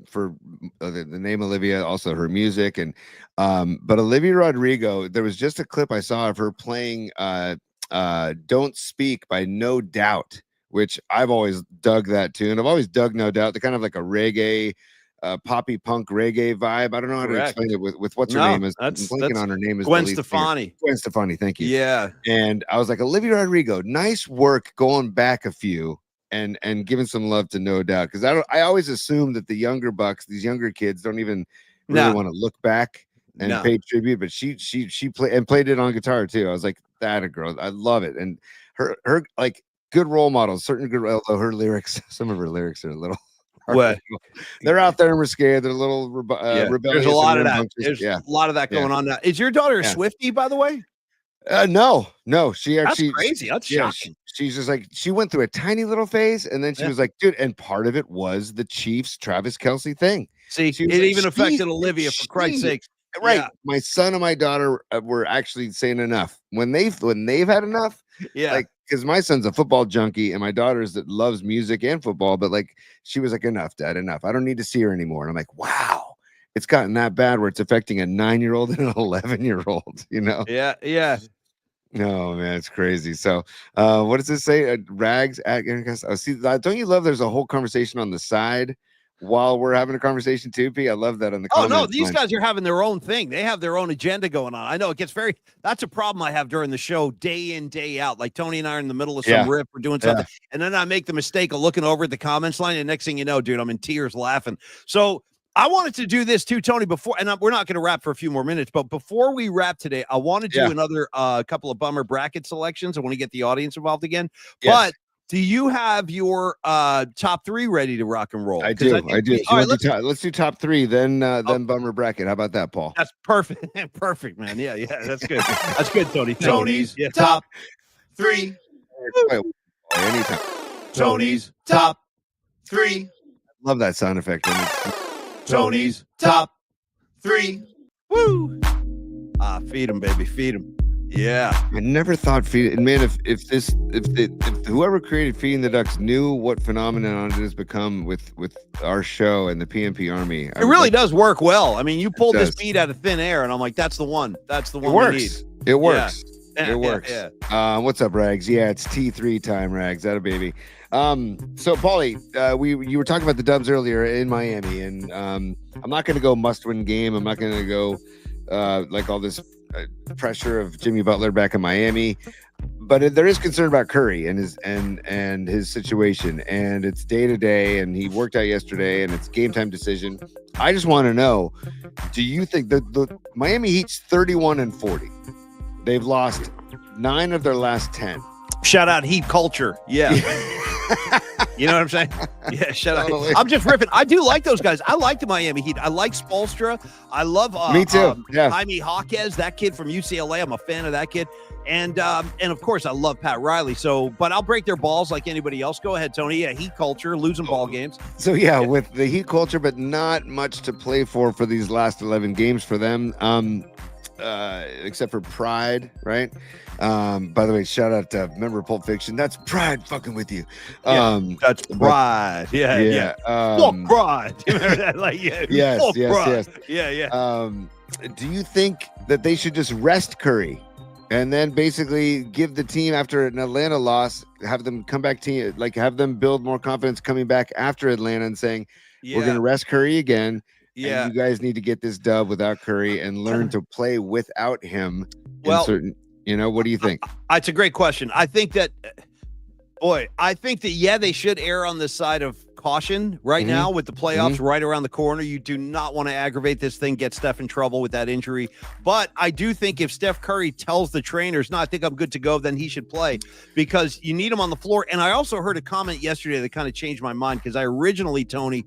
for the name Olivia, also her music. And but Olivia Rodrigo, there was just a clip I saw of her playing Don't Speak by No Doubt, which I've always dug that tune. I've always dug No Doubt. They're kind of like a reggae poppy punk reggae vibe. I don't know how to explain it with what's her name is. I'm blanking on her name. Is Gwen Stefani. Gwen Stefani, thank you. Yeah. And I was like, Olivia Rodrigo, nice work going back a few and giving some love to No Doubt, because I always assume that the younger bucks, these younger kids, don't even really want to look back and pay tribute. But she played it on guitar too. I was like, that a girl, I love it. And her like good role models, certain good, although her lyrics, some of her lyrics are a little. What? They're out there and we're scared. They're a little rebellious. There's a lot of that. There's a lot of that going on now. Is your daughter a Swiftie, by the way? No. She That's actually crazy. That's shocking. She's just like, she went through a tiny little phase, and then she was like, dude, and part of it was the Chiefs Travis Kelce thing. See, it even affected Olivia, for Christ's sake. Right. Yeah. My son and my daughter were actually saying enough. When they've had enough, like, because my son's a football junkie and my daughter's that loves music and football, but like she was like, enough, Dad, enough. I don't need to see her anymore. And I'm like, wow, it's gotten that bad where it's affecting a 9-year-old and an 11-year-old, you know? Yeah. No, man, it's crazy. So what does it say? Rags at oh, see, don't you love there's a whole conversation on the side while we're having a conversation too, P? I love that on the comments. Oh no, these guys are having their own thing. They have their own agenda going on. I know it gets that's a problem I have during the show, day in, day out. Like Tony and I are in the middle of some riff, we're doing something, and then I make the mistake of looking over at the comments line, and next thing you know, dude, I'm in tears laughing. So I wanted to do this too, Tony, before, and we're not going to wrap for a few more minutes, but before we wrap today, I want to do another couple of bummer bracket selections. I want to get the audience involved again. But do you have your top 3 ready to rock and roll? I do. All right, let's do top 3, then bummer bracket. How about that, Paul? That's perfect. Perfect, man. Yeah, that's good. That's good, Tony. Tony's top 3. Anytime. Tony's top 3. Love that sound effect. Tony's top 3. Woo! Feed him, baby. Feed him. Yeah. I never thought man, if whoever created Feeding the Ducks knew what phenomenon it has become with our show and the PMP Army. It really does work well. I mean, you pulled this beat out of thin air, and I'm like, that's the one. That's the one we need. It works. Yeah. It works. Yeah. What's up, Rags? Yeah, it's T3 time, Rags. That a baby. So Paulie, you were talking about the Dubs earlier in Miami, and I'm not going to go must-win game. I'm not going to go like all this pressure of Jimmy Butler back in Miami, but there is concern about Curry and his situation, and it's day to day, and he worked out yesterday, and it's game time decision. I just want to know, do you think that the Miami Heat's 31-40? They've lost 9 of their last 10. Shout out Heat culture. Yeah. You know what I'm saying? Yeah, shut up. I'm just ripping. I do like those guys. I like the Miami Heat. I like Spoelstra. I love me too. Jaime Jaquez, that kid from UCLA. I'm a fan of that kid. And of course I love Pat Riley. So, but I'll break their balls like anybody else. Go ahead, Tony. Yeah, Heat culture, losing ball games. So with the Heat culture, but not much to play for these last 11 games for them. Except for pride, right? By the way, shout out to remember Pulp Fiction. That's pride fucking with you. That's pride. Yeah. Fuck pride. Remember that? Like, yes. Yeah. Do you think that they should just rest Curry and then basically give the team after an Atlanta loss, have them come back have them build more confidence coming back after Atlanta and saying, we're going to rest Curry again. Yeah, and you guys need to get this dub without Curry and learn to play without him. Well, what do you think? It's a great question. I think that, they should err on the side of caution right now with the playoffs right around the corner. You do not want to aggravate this thing, get Steph in trouble with that injury. But I do think if Steph Curry tells the trainers, no, I think I'm good to go, then he should play because you need him on the floor. And I also heard a comment yesterday that kind of changed my mind because I originally, Tony,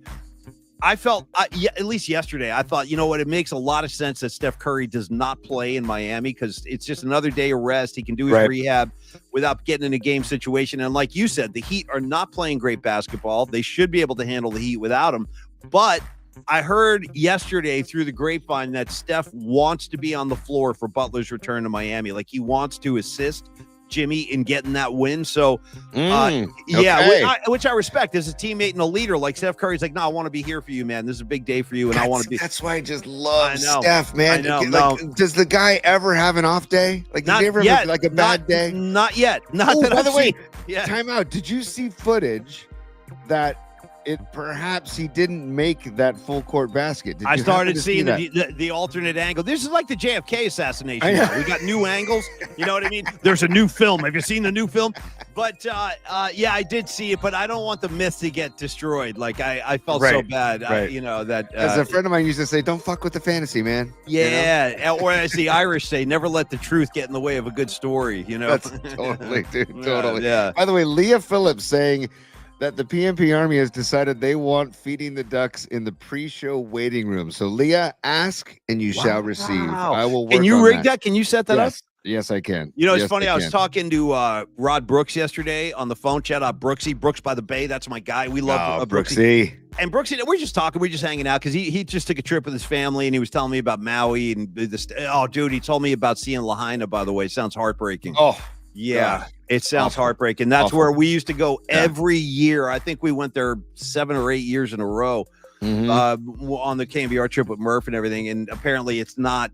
I felt, at least yesterday, I thought, you know what, it makes a lot of sense that Steph Curry does not play in Miami because it's just another day of rest. He can do his rehab without getting in a game situation. And like you said, the Heat are not playing great basketball. They should be able to handle the Heat without him. But I heard yesterday through the grapevine that Steph wants to be on the floor for Butler's return to Miami. Like he wants to assist Jimmy in getting that win. So, which I respect as a teammate and a leader. Like Steph Curry's like, no, I want to be here for you, man. This is a big day for you, and I want to be. That's why I just love Steph, man. Does the guy ever have an off day? Like, does he ever have like a bad day? Not yet. Not that. By the way, time out. Did you see footage that perhaps he didn't make that full court basket. Did I you started happen to see seeing the alternate angle. This is like the JFK assassination. I know. now. We got new angles. You know what I mean? There's a new film. Have you seen the new film? But yeah, I did see it, but I don't want the myth to get destroyed. Like I felt so Right, bad. right. That As a friend of mine used to say, don't fuck with the fantasy, man. yeah, or as the Irish say, never let the truth get in the way of a good story. You know, That's totally, dude. Totally. Yeah. By the way, Leah Phillips saying that the PMP Army has decided they want feeding the ducks in the pre-show waiting room. So Leah, ask and you shall receive. I will work Can you on rig that? Can you set that up? Yes. Yes, I can. You know, it's Yes, funny. I was can. talking to Rod Brooks yesterday on the phone. Shout out Brooksy. Brooks by the Bay. That's my guy. We love Brooksy. And Brooksy, we're just talking. We're just hanging out because he just took a trip with his family and he was telling me about Maui and this. Oh, dude, he told me about seeing Lahaina, by the way. Sounds heartbreaking. Oh, yeah. God. It sounds Awful. heartbreaking. That's Awful. where we used to go Yeah. every year. I think we went there 7 or 8 years in a row. Mhm. On the KMBR trip with Murph and everything, and apparently it's not.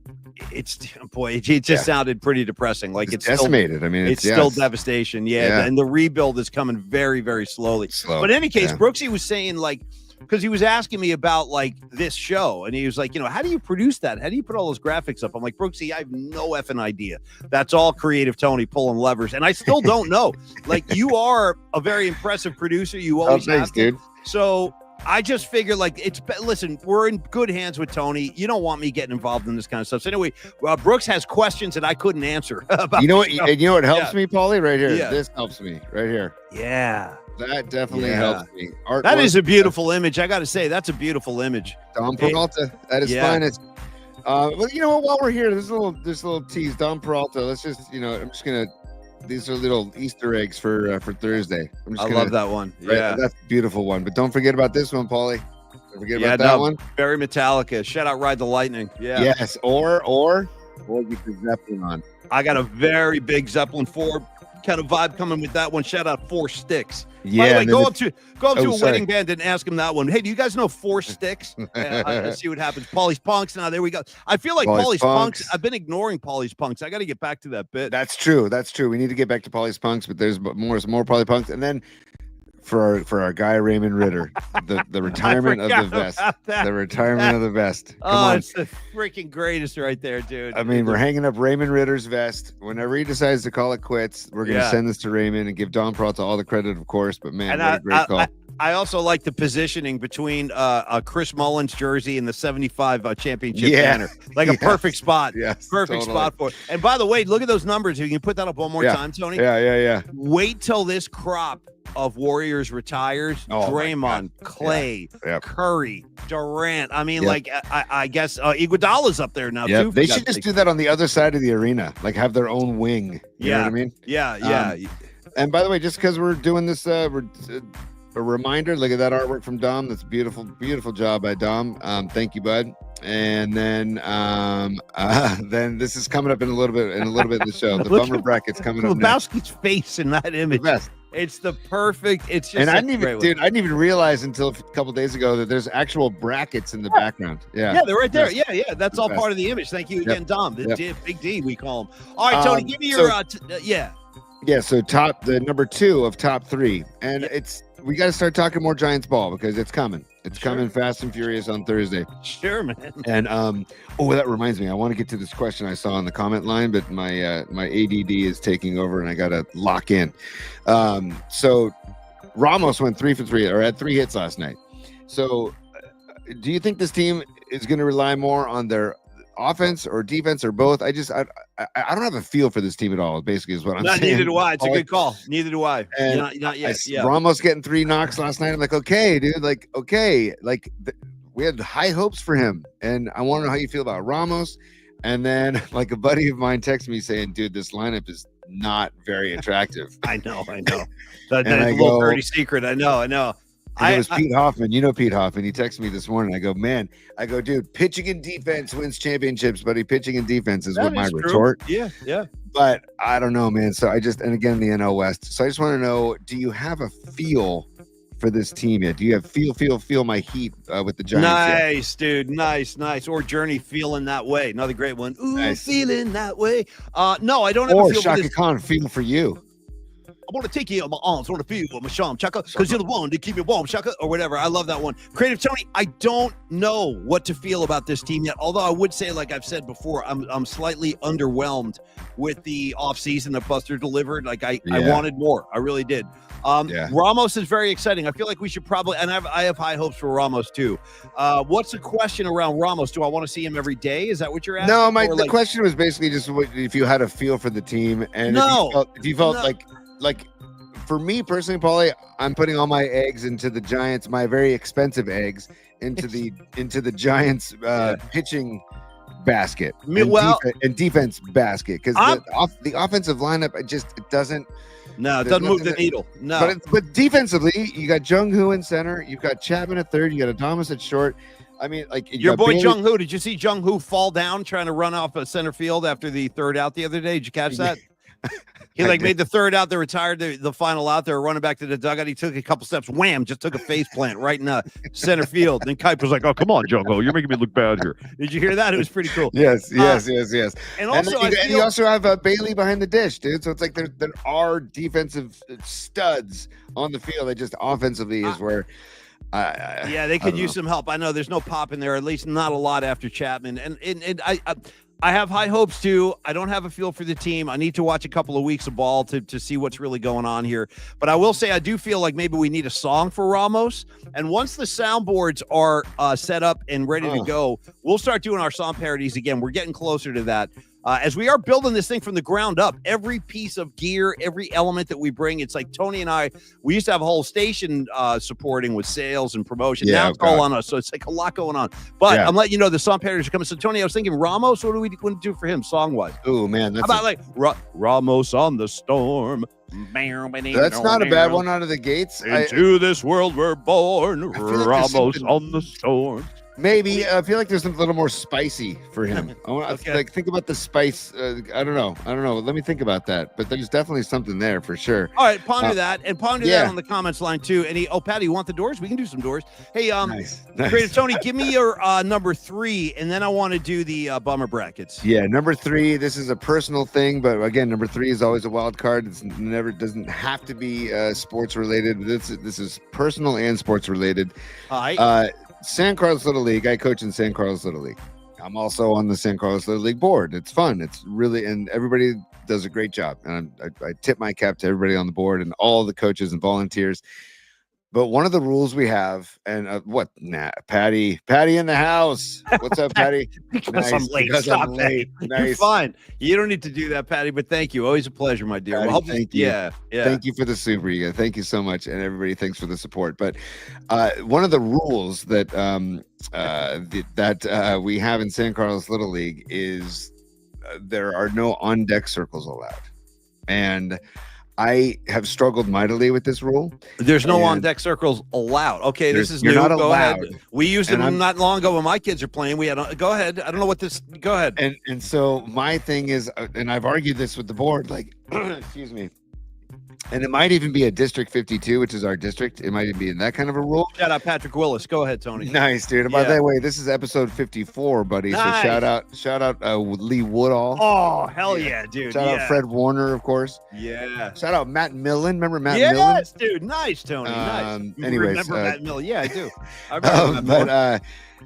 It's boy, it just sounded pretty depressing. Like it's decimated. I mean, it's still devastation. Yeah, and the rebuild is coming very, very slowly. Slow. But in any case, Yeah. Brooksy was saying like, because he was asking me about like this show, and he was like, how do you produce that? How do you put all those graphics up? I'm like, Brooksy, I have no effing idea. That's all creative Tony pulling levers, and I still don't know. Like, you are a very impressive producer. You always thanks, have been. dude. So I just figure like listen, we're in good hands with Tony. You don't want me getting involved in this kind of stuff. So anyway, Brooks has questions that I couldn't answer about. You know what? the show. And you know what helps me, Paulie? Right here. Yeah. This helps me right here. Yeah. That definitely Yeah. helps me. Art That work, is a beautiful image. I got to say, that's a beautiful image. Dom Peralta at his finest. Well, you know what? While we're here, there's a little tease. Dom Peralta. Let's just, I'm just gonna. These are little Easter eggs for Thursday. I love that one. Yeah. That's a beautiful one. But don't forget about this one, Paulie. Don't forget about that one. Very Metallica. Shout out Ride the Lightning. Yeah. Yes. Or you put Zeppelin on. I got a very big Zeppelin 4 kind of vibe coming with that one. Shout out 4 Sticks. Yeah. By the way, go up to a sorry. wedding band and ask him that one. Hey, do you guys know 4 Sticks? Let's see what happens. Pauly's Punks. Now there we go. I feel like Pauly's Punks. I've been ignoring Pauly's Punks. I got to get back to that bit. That's true. That's true. We need to get back to Pauly's Punks, but there's more Pauly Punks, and then for our guy Raymond Ritter, the retirement of the vest. The retirement of the vest. Come on. It's the freaking greatest right there, dude. I mean, we're hanging up Raymond Ritter's vest. Whenever he decides to call it quits, we're going to send this to Raymond and give Don Peralta all the credit, of course. But man, what a great call. I also like the positioning between Chris Mullins jersey and the 75 championship banner. Like a perfect spot. Yes, perfect spot for it. And by the way, look at those numbers. If you can put that up one more time, Tony. Yeah. Wait till this crop of Warriors retires. Draymond, Clay, Curry, Durant. I mean, I guess Iguodala's up there now too. They should just do that on the other side of the arena, like have their own wing. You know what I mean? Yeah. And by the way, just because we're doing this, a reminder, look at that artwork from Dom. That's beautiful, beautiful job by Dom. Thank you, bud. And then this is coming up in a little bit in the show. The bummer bracket's coming up next. Lebowski's face in that image. It's the perfect. It's just. And I didn't even realize until a couple days ago that there's actual brackets in the background. Yeah, they're right there. Yeah. That's all part of the image. Thank you again, Dom. The Big D, we call him. All right, Tony, give me your. Yeah. So the number 2 of top 3, and we got to start talking more Giants ball because it's coming. It's coming fast and furious on Thursday. Sure, man. And that reminds me. I want to get to this question I saw in the comment line, but my ADD is taking over, and I got to lock in. So Ramos went 3 for 3, or had 3 hits last night. So, do you think this team is going to rely more on their offense or defense or both? I don't have a feel for this team at all. Basically, is what I'm saying. Neither do I. It's a good call. Neither do I. And not yet. Ramos getting 3 knocks last night. I'm like, okay, dude. Like, okay, we had high hopes for him, and I want to know how you feel about Ramos. And then, like, a buddy of mine texted me saying, "Dude, this lineup is not very attractive." I know. That's a little dirty secret. I know. And it was Pete Hoffman. You know Pete Hoffman. He texted me this morning. I go, dude, pitching and defense wins championships, buddy. Pitching and defense is what my retort. Yeah. But I don't know, man. So and again, the NL West. So I just want to know, do you have a feel for this team yet? Do you have feel my heat with the Giants? Nice, dude. Nice. Or Journey, feeling that way. Another great one. Ooh, nice. Feeling that way. No, I don't have a feel Shaka for this. Khan, feel for you. I want to take you on my arms, want to feel my charm, Chaka, because you're the one to keep me warm, Chaka, or whatever. I love that one. Creative Tony, I don't know what to feel about this team yet. Although I would say, like I've said before, I'm slightly underwhelmed with the offseason that Buster delivered. Like I wanted more. I really did. Ramos is very exciting. I feel like we should probably, and I have high hopes for Ramos too. What's the question around Ramos? Do I want to see him every day? Is that what you're asking? No, the question was basically just if you had a feel for the team, and if you felt like for me personally, Paulie, I'm putting all my eggs into the Giants, my very expensive eggs into the Giants pitching basket and defense basket, because the offensive lineup it doesn't. No, it doesn't move the needle. No, but defensively, you got Jung Hoo in center, you've got Chapman at third, you got Adames at short. I mean, like your boy Jung Hoo. Did you see Jung Hoo fall down trying to run off a center field after the third out the other day? Did you catch that? He made the third out. They retired the final out. They were running back to the dugout. He took a couple steps. Wham! Just took a face plant right in center field. And Kuip was like, "Oh, come on, Jungo, you're making me look bad here." Did you hear that? It was pretty cool. Yes. And also, you also have Bailey behind the dish, dude. So it's like there are defensive studs on the field. They just offensively is where. They could use some help. I know there's no pop in there, at least not a lot after Chapman. And I have high hopes too. I don't have a feel for the team. I need to watch a couple of weeks of ball to see what's really going on here. But I will say I do feel like maybe we need a song for Ramos. And once the soundboards are set up and ready to go, we'll start doing our song parodies again. We're getting closer to that. As we are building this thing from the ground up, every piece of gear, every element that we bring, it's like Tony and I, we used to have a whole station supporting with sales and promotion. Now it's all on us. So it's like a lot going on. But I'm letting you know the song parodies are coming. So, Tony, I was thinking Ramos, what do we want to do for him song-wise? Oh, man. How about Ramos on the storm? That's not a bad one out of the gates. Into this world we're born, Ramos on the storm. Maybe I feel like there's something a little more spicy for him. I want to think about the spice. I don't know. Let me think about that. But there's definitely something there for sure. All right, ponder that and ponder that on the comments line too. Patty, you want the doors? We can do some doors. Hey, nice. Creative Tony, give me your number 3, and then I want to do the bummer brackets. Yeah, number 3. This is a personal thing, but again, number 3 is always a wild card. It's doesn't have to be sports related. This is personal and sports related. All right. San Carlos Little League. I coach in San Carlos Little League. I'm also on the San Carlos Little League board. It's fun. It's really, and everybody does a great job. And I tip my cap to everybody on the board and all the coaches and volunteers. But one of the rules we have, and Patty in the house. What's up, Patty? Because I'm late. Stop, Patty. Nice. You're fine. You don't need to do that, Patty, but thank you. Always a pleasure, my dear. Patty, thank you. Yeah. Thank you for the super. Thank you so much. And everybody, thanks for the support. But one of the rules that we have in San Carlos Little League is there are no on-deck circles allowed. And I have struggled mightily with this rule. There's no on-deck circles allowed. Okay, this is you're new. not Go allowed. ahead. We used them not long ago when my kids are playing. Go ahead. I don't know what this. Go ahead. And so my thing is, and I've argued this with the board, like, excuse me. And it might even be a District 52, which is our district. It might even be in that kind of a rule. Shout out Patrick Willis. Go ahead, Tony. Nice, dude. And by the way, this is episode 54, buddy. Nice. So shout out Lee Woodall. Oh, hell yeah, dude. Shout out Fred Warner, of course. Yeah. Shout out Matt Millen. Remember Matt Millen? Yes, dude. Nice, Tony. Nice. Anyways, remember Matt Millen? Yeah, I do. I remember Matt Millen.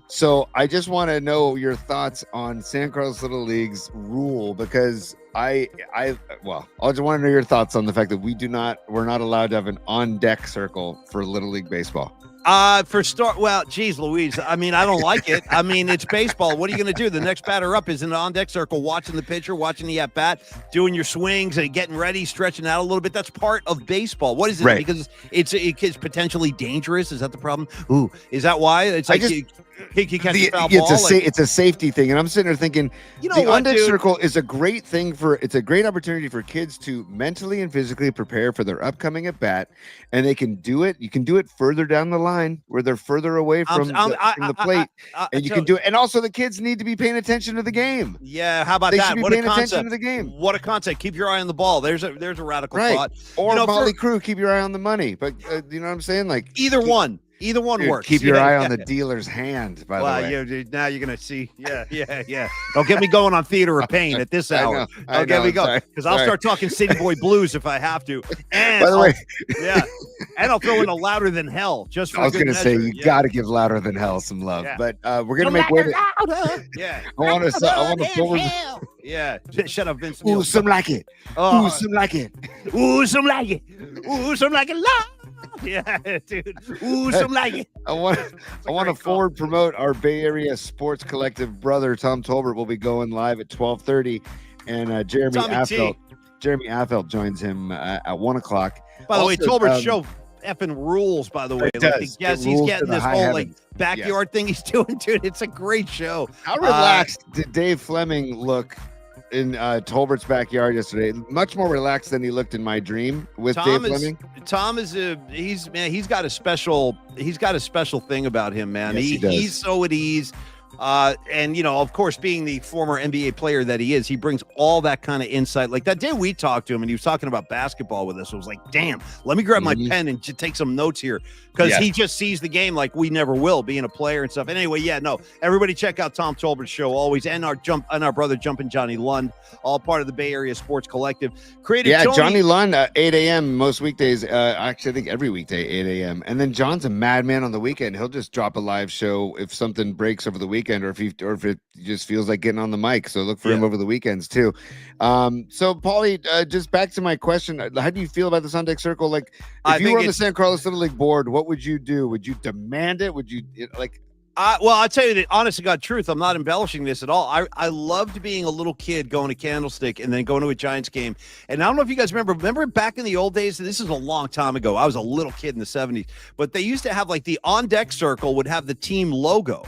So I just want to know your thoughts on San Carlos Little League's rule, because I just want to know your thoughts on the fact that we're not allowed to have an on-deck circle for Little League baseball. Geez Louise. I mean, I don't like it. I mean, it's baseball. What are you going to do? The next batter up is in the on-deck circle, watching the pitcher, watching the at-bat, doing your swings and getting ready, stretching out a little bit. That's part of baseball. What is it? Right. Because it's potentially dangerous. Is that the problem? Ooh, is that why? It's like you catch a foul ball. It's a safety thing. And I'm sitting there thinking, the on-deck circle is a great thing it's a great opportunity for kids to mentally and physically prepare for their upcoming at-bat. And they can do it. You can do it further down the line where they're further away from the plate. And you can do it. And also the kids need to be paying attention to the game. Yeah, how about that? They should be paying attention to the game. What a concept. Keep your eye on the ball. There's a radical thought. Or Molly Crew, keep your eye on the money. But you know what I'm saying? Like either one. Either one Dude, works. keep your eye on the dealer's hand, by the way. Now you're gonna see. Yeah. Don't get me going on Theater of Pain at this hour. Don't get me going, because I'll start talking City Boy Blues if I have to. And by the way, and I'll throw in a Louder Than Hell just for I was good gonna say measure. you got to give Louder Than Hell some love, but we're gonna make way. Yeah. I want to forward. Yeah. Shut up, Vince. Ooh, some like it. Oh. Ooh, some like it. Ooh, some like it. Ooh, some like it. Yeah, dude. Ooh, some like it. I want to forward promote our Bay Area Sports Collective brother Tom Tolbert will be going live at 12:30, and Jeremy Affelt joins him at 1:00. By the way, Tolbert's show effing rules. By the way, he's getting this whole like backyard thing he's doing, dude. It's a great show. How relaxed did Dave Fleming look in Tolbert's backyard yesterday? Much more relaxed than he looked in my dream with Dave Fleming. Tom is he's got a special thing about him, man. Yes, he's so at ease. And of course, being the former NBA player that he is, he brings all that kind of insight. Like that day we talked to him and he was talking about basketball with us. I was like, damn, let me grab my pen and take some notes here, because he just sees the game like we never will, being a player and stuff. And anyway, everybody check out Tom Tolbert's show always, and our brother Jumpin' Johnny Lund, all part of the Bay Area Sports Collective. Tony, Johnny Lund, 8 a.m. most weekdays. Actually, I think every weekday, 8 a.m. And then John's a madman on the weekend. He'll just drop a live show if something breaks over the weekend, or if it just feels like getting on the mic. So look for him over the weekends too. So Paulie, just back to my question. How do you feel about this on deck circle? Like, if you were on the San Carlos Little League board, what would you do? Would you demand it? Would you like? Well, I'll tell you the honest to God truth. I'm not embellishing this at all. I loved being a little kid going to Candlestick and then going to a Giants game. And I don't know if you guys remember back in the old days, this is a long time ago. I was a little kid in the 70s, but they used to have like the on deck circle would have the team logo.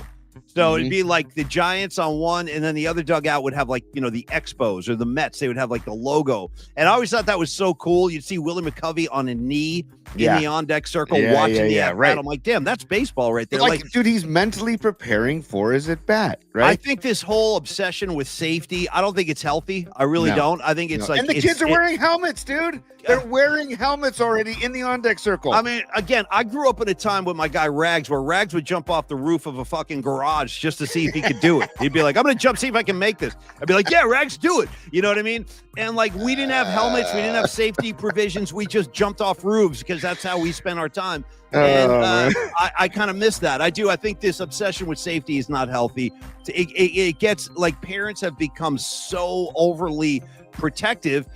So it'd be like the Giants on one, and then the other dugout would have like, the Expos or the Mets. They would have like the logo. And I always thought that was so cool. You'd see Willie McCovey on a knee in the on-deck circle watching the at-bat. I'm like, damn, that's baseball right there. Like, dude, he's mentally preparing for his at-bat, right? I think this whole obsession with safety, I don't think it's healthy. I really don't. I think it's like... And the kids are wearing helmets, dude. They're wearing helmets already in the on-deck circle. I mean, again, I grew up in a time with my guy Rags, where Rags would jump off the roof of a fucking garage just to see if he could do it. He'd be like, I'm going to jump, see if I can make this. I'd be like, yeah, Rags, do it. You know what I mean? And like, we didn't have helmets. We didn't have safety provisions. We just jumped off roofs because that's how we spent our time. And I kind of miss that. I do. I think this obsession with safety is not healthy. It gets like, parents have become so overly protective.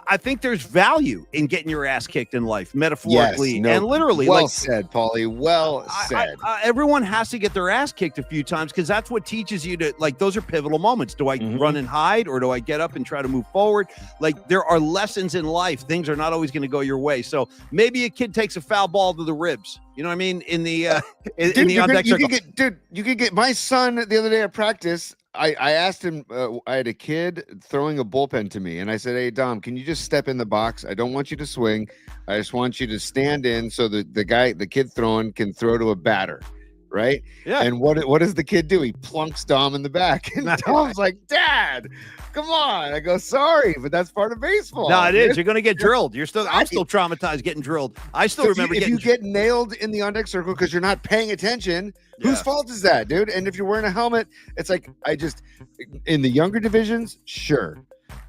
I think there's value in getting your ass kicked in life, metaphorically and literally. Well said, Paulie. Well said. Everyone has to get their ass kicked a few times, because that's what teaches you to, like, those are pivotal moments. Do I run and hide, or do I get up and try to move forward? Like, there are lessons in life. Things are not always going to go your way. So maybe a kid takes a foul ball to the ribs. You know what I mean? In the in the on deck circle. You could get my son the other day at practice. I asked him, I had a kid throwing a bullpen to me, and I said, hey, Dom, can you just step in the box? I don't want you to swing. I just want you to stand in so that the kid throwing can throw to a batter, right? Yeah. And what does the kid do? He plunks Dom in the back. And Dom's like, Dad, come on. I go, sorry, but that's part of baseball. No, it is. You're going to get drilled. I'm still traumatized getting drilled. I still remember if you get nailed in the on-deck circle because you're not paying attention, whose fault is that, dude? And if you're wearing a helmet, it's like, in the younger divisions, sure.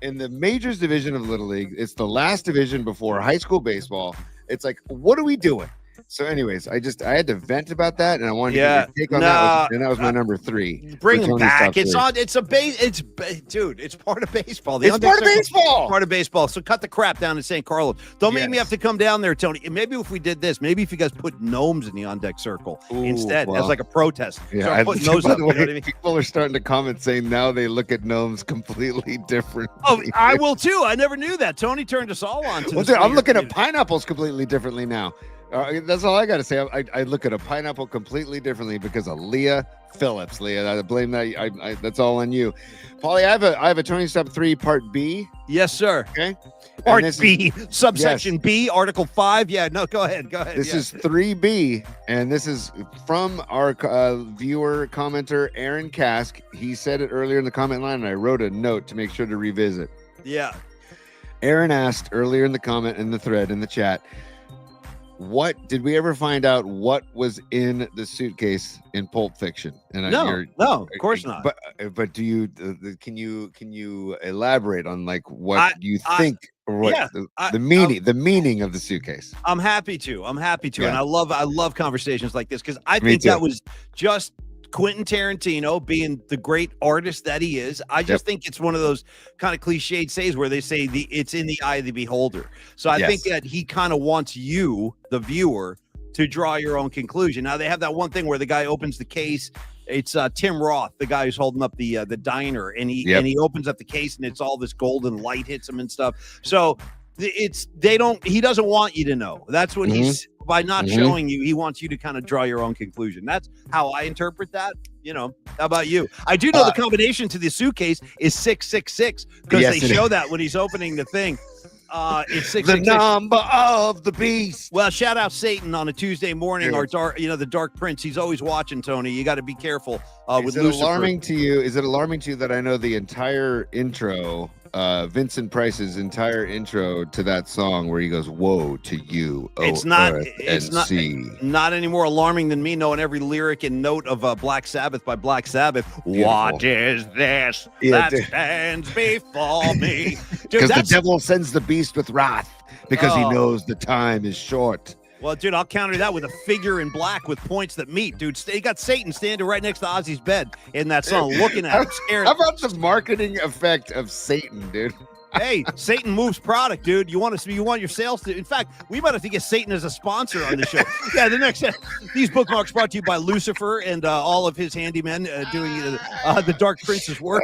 In the majors division of Little League, it's the last division before high school baseball. It's like, what are we doing? So anyways, I had to vent about that, and I wanted to get your take on that. And that was my number 3. Bring him back. It's part of baseball. It's part of baseball. Part of baseball. So cut the crap down in St. Carlos. Don't make me have to come down there, Tony. Maybe if we did this, maybe if you guys put gnomes in the on-deck circle instead, as like a protest. Yeah, putting those up. The way, you know what I mean? People are starting to comment saying now they look at gnomes completely different. Oh, I will too. I never knew that. Tony turned us all on to this. I'm looking at pineapples completely differently now. That's all I got to say. I look at a pineapple completely differently because of Leah Phillips. Leah, I blame that. That's all on you. Paulie, I have a Tony Step 3 Part B. Yes, sir. Okay. Part B, subsection B, Article 5. Yeah, no, go ahead. This is 3B, and this is from our viewer commenter, Aaron Kask. He said it earlier in the comment line, and I wrote a note to make sure to revisit. Yeah. Aaron asked earlier in the comment, in the thread, in the chat, what did we ever find out what was in the suitcase in Pulp Fiction? And No, of course not. But do you can you elaborate on like what you think or what the meaning of the suitcase? I'm happy to. And I love conversations like this because I Me think too. that was just Quentin Tarantino being the great artist that he is. I just think it's one of those kind of cliched sayings where they say it's in the eye of the beholder. So I think that he kind of wants you, the viewer, to draw your own conclusion. Now they have that one thing where the guy opens the case. It's Tim Roth, the guy who's holding up the diner, and he opens up the case and it's all this golden light hits him and stuff. So he doesn't want you to know. That's what he's by not showing you, he wants you to kind of draw your own conclusion. That's how I interpret that. How about you? I do know the combination to the suitcase is 666 because they show that when he's opening the thing. It's 666. The number of the beast. Well, shout out Satan on a Tuesday morning, or the Dark Prince. He's always watching, Tony. You got to be careful with Lucifer. Is it alarming to you that I know the entire intro, Vincent Price's entire intro to that song where he goes, "Woe to you, it's not any more alarming than me knowing every lyric and note of Black Sabbath by Black Sabbath. Beautiful. What is this that stands before me? Because the devil sends the beast with wrath because he knows the time is short. Well, dude, I'll counter that with a figure in black with points that meet, dude. You got Satan standing right next to Ozzy's bed in that song, looking at him, scared. How about the marketing effect of Satan, dude? Hey, Satan moves product, dude. You want your sales to. In fact, we might have to get Satan as a sponsor on the show. Yeah, the next these bookmarks brought to you by Lucifer and all of his handymen doing the Dark Prince's work.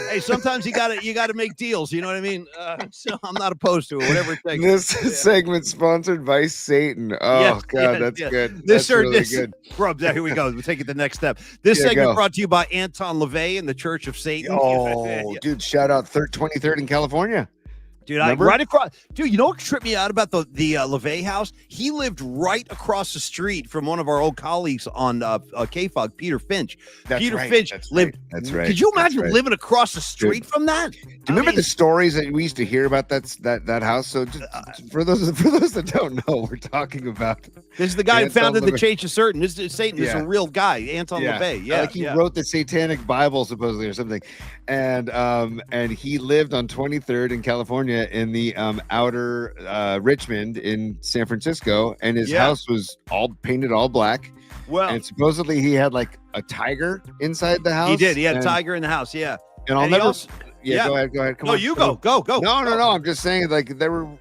Hey, sometimes you gotta make deals. You know what I mean? So I'm not opposed to it. Whatever it takes. This segment sponsored by Satan. Oh God, that's good. That's really good. Bro, here we go. We'll take it the next step. This segment brought to you by Anton LaVey and the Church of Satan. Oh, dude, shout out 23rd in California. Dude, right across. Dude, you know what tripped me out about the LaVey house? He lived right across the street from one of our old colleagues on KFOG, Peter Finch. Finch lived. That's right. Could you imagine living across the street from that? Do you remember the stories that we used to hear about that house? So just, for those that don't know, we're talking about. This is the guy who founded the Church of Satan. This is Satan. This is a real guy, Anton LaVey. Yeah, he wrote the Satanic Bible supposedly or something, and he lived on 23rd in California in the outer Richmond in San Francisco, and his house was all painted all black. Well, and supposedly he had like a tiger inside the house. He did. He had a tiger in the house. Yeah, and I'll never. Go ahead. Come on. You go. No. I'm just saying, there were.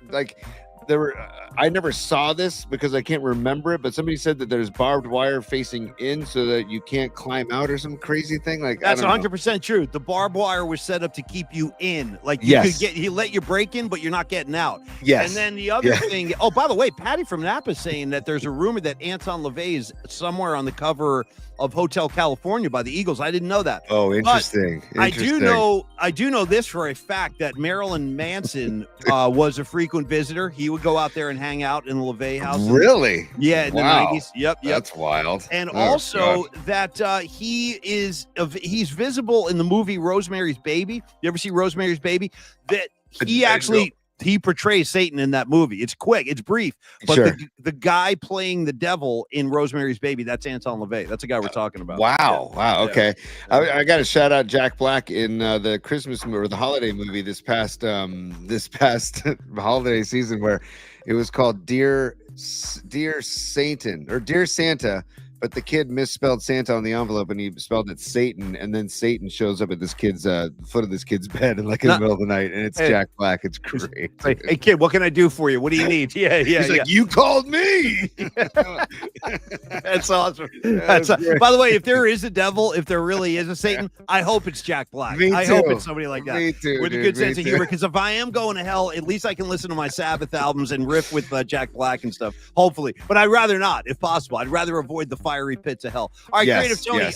I never saw this because I can't remember it, but somebody said that there's barbed wire facing in so that you can't climb out or some crazy thing. Like that's 100% true. The barbed wire was set up to keep you in. Like he let you break in, but you're not getting out. Yes. And then the other thing. Oh, by the way, Patty from Napa is saying that there's a rumor that Anton LaVey is somewhere on the cover of Hotel California by the Eagles. I didn't know that. Oh, interesting. I do know this for a fact that Marilyn Manson was a frequent visitor. He would go out there and hang out in the LaVey house. Really? Yeah, in the 90s. Yep. That's wild. And also that he's visible in the movie Rosemary's Baby. You ever see Rosemary's Baby? That he portrays Satan in that movie. It's quick, it's brief, but the guy playing the devil in Rosemary's Baby, that's Anton LaVey. That's the guy we're talking about. Wow. Okay. I got to shout out Jack Black in the Christmas movie or the holiday movie this past holiday season, where it was called Dear Satan or Dear Santa. But the kid misspelled Santa on the envelope and he spelled it Satan. And then Satan shows up at this kid's foot of this kid's bed in the middle of the night. And it's Jack Black. It's great. Like, hey, kid, what can I do for you? What do you need? He's like, you called me. That's awesome. By the way, if there is a devil, if there really is a Satan, I hope it's Jack Black. I hope it's somebody like that. Me too, with a good sense of humor. Because if I am going to hell, at least I can listen to my Sabbath albums and riff with Jack Black and stuff. Hopefully. But I'd rather not, if possible. I'd rather avoid the fiery pits of hell. All right, Creative Tony.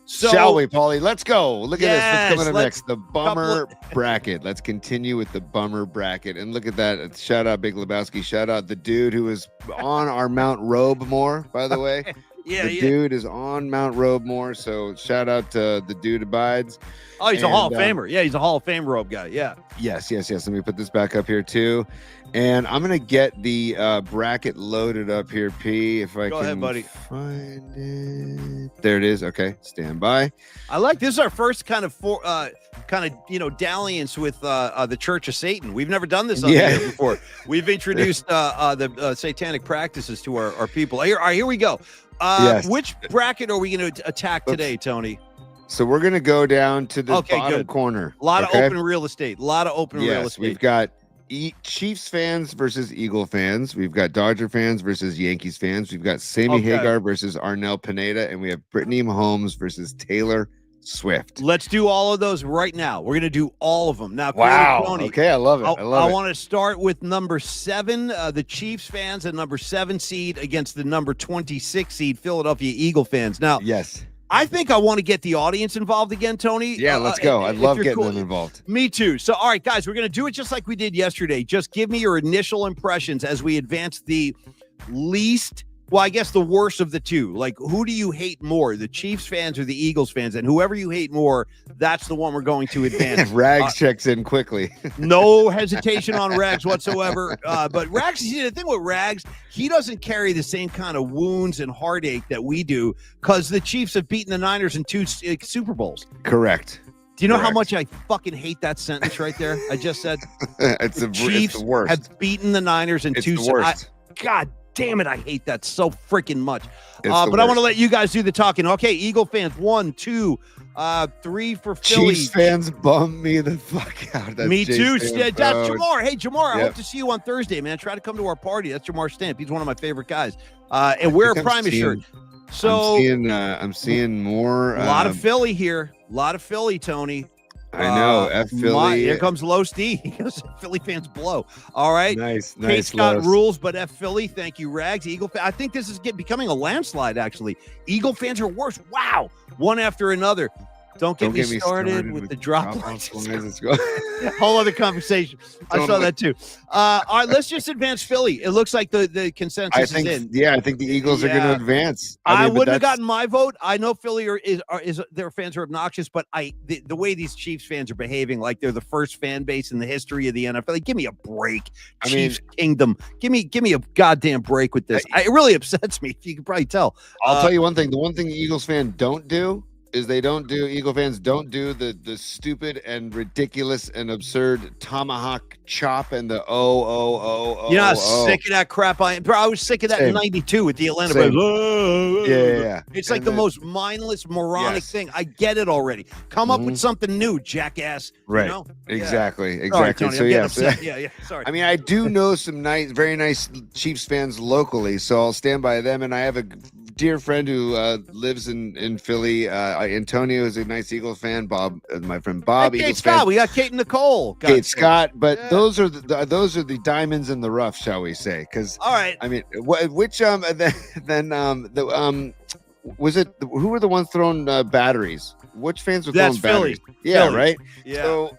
So shall we, Paulie? Let's go. Look at this. What's coming up next? The bummer bracket. Let's continue with the bummer bracket. And look at that. Shout out Big Lebowski. Shout out the dude who was on our Mount Robe more, by the way. The dude is on Mount Roadmore, so shout out to the dude abides. Oh, he's a Hall of Famer. Yeah, he's a Hall of Fame robe guy. Yeah. Yes. Let me put this back up here too. And I'm gonna get the bracket loaded up here, P. If I Go can ahead, buddy. Find it. There it is. Okay, stand by. I like this. Is our first kind of dalliance with the Church of Satan. We've never done this on the air before. We've introduced the satanic practices to our people. All right, here we go. Which bracket are we going to attack today, Tony? So we're going to go down to the bottom corner. A lot of open real estate. Real estate. We've got Chiefs fans versus Eagle fans. We've got Dodger fans versus Yankees fans. We've got Sammy Hagar versus Arnel Pineda. And we have Brittany Mahomes versus Taylor Swift. Let's do all of those right now. We're going to do all of them. Now, wow. Tony, okay, I love it. I want to start with number 7, the Chiefs fans, and number 7 seed against the number 26 seed Philadelphia Eagle fans. Now, yes. I think I want to get the audience involved again, Tony. Yeah, let's go. I love getting them involved. Me too. So, all right, guys, we're going to do it just like we did yesterday. Just give me your initial impressions as we advance the least, well, I guess the worst of the two. Like, who do you hate more, the Chiefs fans or the Eagles fans? And whoever you hate more, that's the one we're going to advance. Rags checks in quickly. No hesitation on Rags whatsoever. But Rags, see, the thing with Rags, he doesn't carry the same kind of wounds and heartache that we do because the Chiefs have beaten the Niners in 2 Super Bowls. Correct. Do you know how much I fucking hate that sentence right there? I just said the Chiefs it's the worst. Have beaten the Niners in 2 Super Bowls. God damn it, I hate that so freaking much. But I want to let you guys do the talking. Okay, Eagle fans, 1, 2, 3 for Philly. Chiefs fans bum me the fuck out. That's me too. That's Jamar. Hey, Jamar, I hope to see you on Thursday, man. Try to come to our party. That's Jamar Stamp. He's one of my favorite guys. And wear a Primus shirt. So I'm seeing more. A lot of Philly here. A lot of Philly, Tony. I know. F Philly. Here comes Low Steve. He goes, Philly fans blow. All right. Nice. Kate Scott rules, but F Philly. Thank you, Rags. Eagle. I think this is becoming a landslide, actually. Eagle fans are worse. Wow. One after another. Don't get me started with the drop lines. Whole other conversation. I saw that too. All right, let's just advance Philly. It looks like the consensus is in. Yeah, I think the Eagles are going to advance. I wouldn't have gotten my vote. I know Philly is their fans are obnoxious, but the way these Chiefs fans are behaving, like they're the first fan base in the history of the NFL. Like, give me a break, Chiefs Kingdom. Give me a goddamn break with this. It really upsets me. You can probably tell. I'll tell you one thing. The one thing the Eagles fan don't do is Eagle fans don't do the stupid and ridiculous and absurd tomahawk chop and the You're not sick of that crap. I was sick of that in '92 with the Atlanta Braves. Yeah. It's like the most mindless, moronic thing. I get it already. Come up with something new, jackass. Right. You know? Exactly. Sorry, Tony, so Sorry. I mean, I do know some very nice Chiefs fans locally, so I'll stand by them. And I have a dear friend who lives in Philly. Antonio is a nice Eagles fan. Bob, my friend Bob. Kate Scott. We got Kate and Nicole. Kate Scott, but those are the diamonds in the rough, shall we say? Because all right. I mean, which was it? Who were the ones throwing batteries? Which fans were throwing batteries? Philly. Yeah, Philly. right. Yeah. So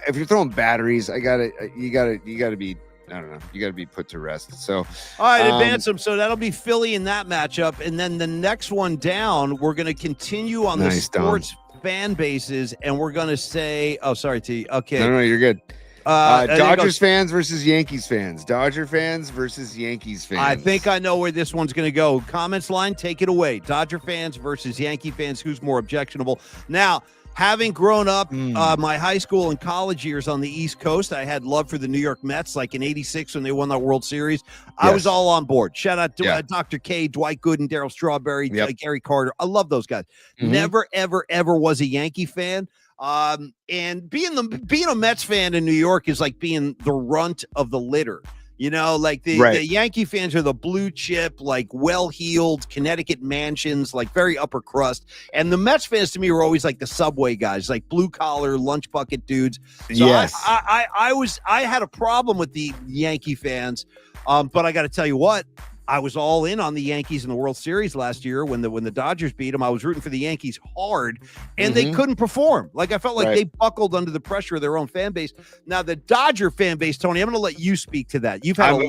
if you're throwing batteries, you gotta be. I don't know. You got to be put to rest. So, all right, advance them. So that'll be Philly in that matchup, and then the next one down, we're going to continue on the sports fan bases, and we're going to say, "Oh, sorry, T. Okay, no, you're good." Dodgers fans versus Yankees fans. Dodger fans versus Yankees fans. I think I know where this one's going to go. Comments line, take it away. Dodger fans versus Yankee fans. Who's more objectionable? Now, having grown up my high school and college years on the East Coast, I had love for the New York Mets, like in '86 when they won that World Series. I was all on board. Shout out to Dr. K, Dwight Gooden, Darryl Strawberry, Gary Carter. I love those guys. Never, ever, ever was a Yankee fan. And being a Mets fan in New York is like being the runt of the litter. You know, like the Yankee fans are the blue chip, like well-heeled Connecticut mansions, like very upper crust. And the Mets fans to me were always like the subway guys, like blue collar lunch bucket dudes. So yes, I had a problem with the Yankee fans, but I got to tell you what. I was all in on the Yankees in the World Series last year when the Dodgers beat them. I was rooting for the Yankees hard, and they couldn't perform. Like I felt like they buckled under the pressure of their own fan base. Now the Dodger fan base, Tony, I'm going to let you speak to that. You've had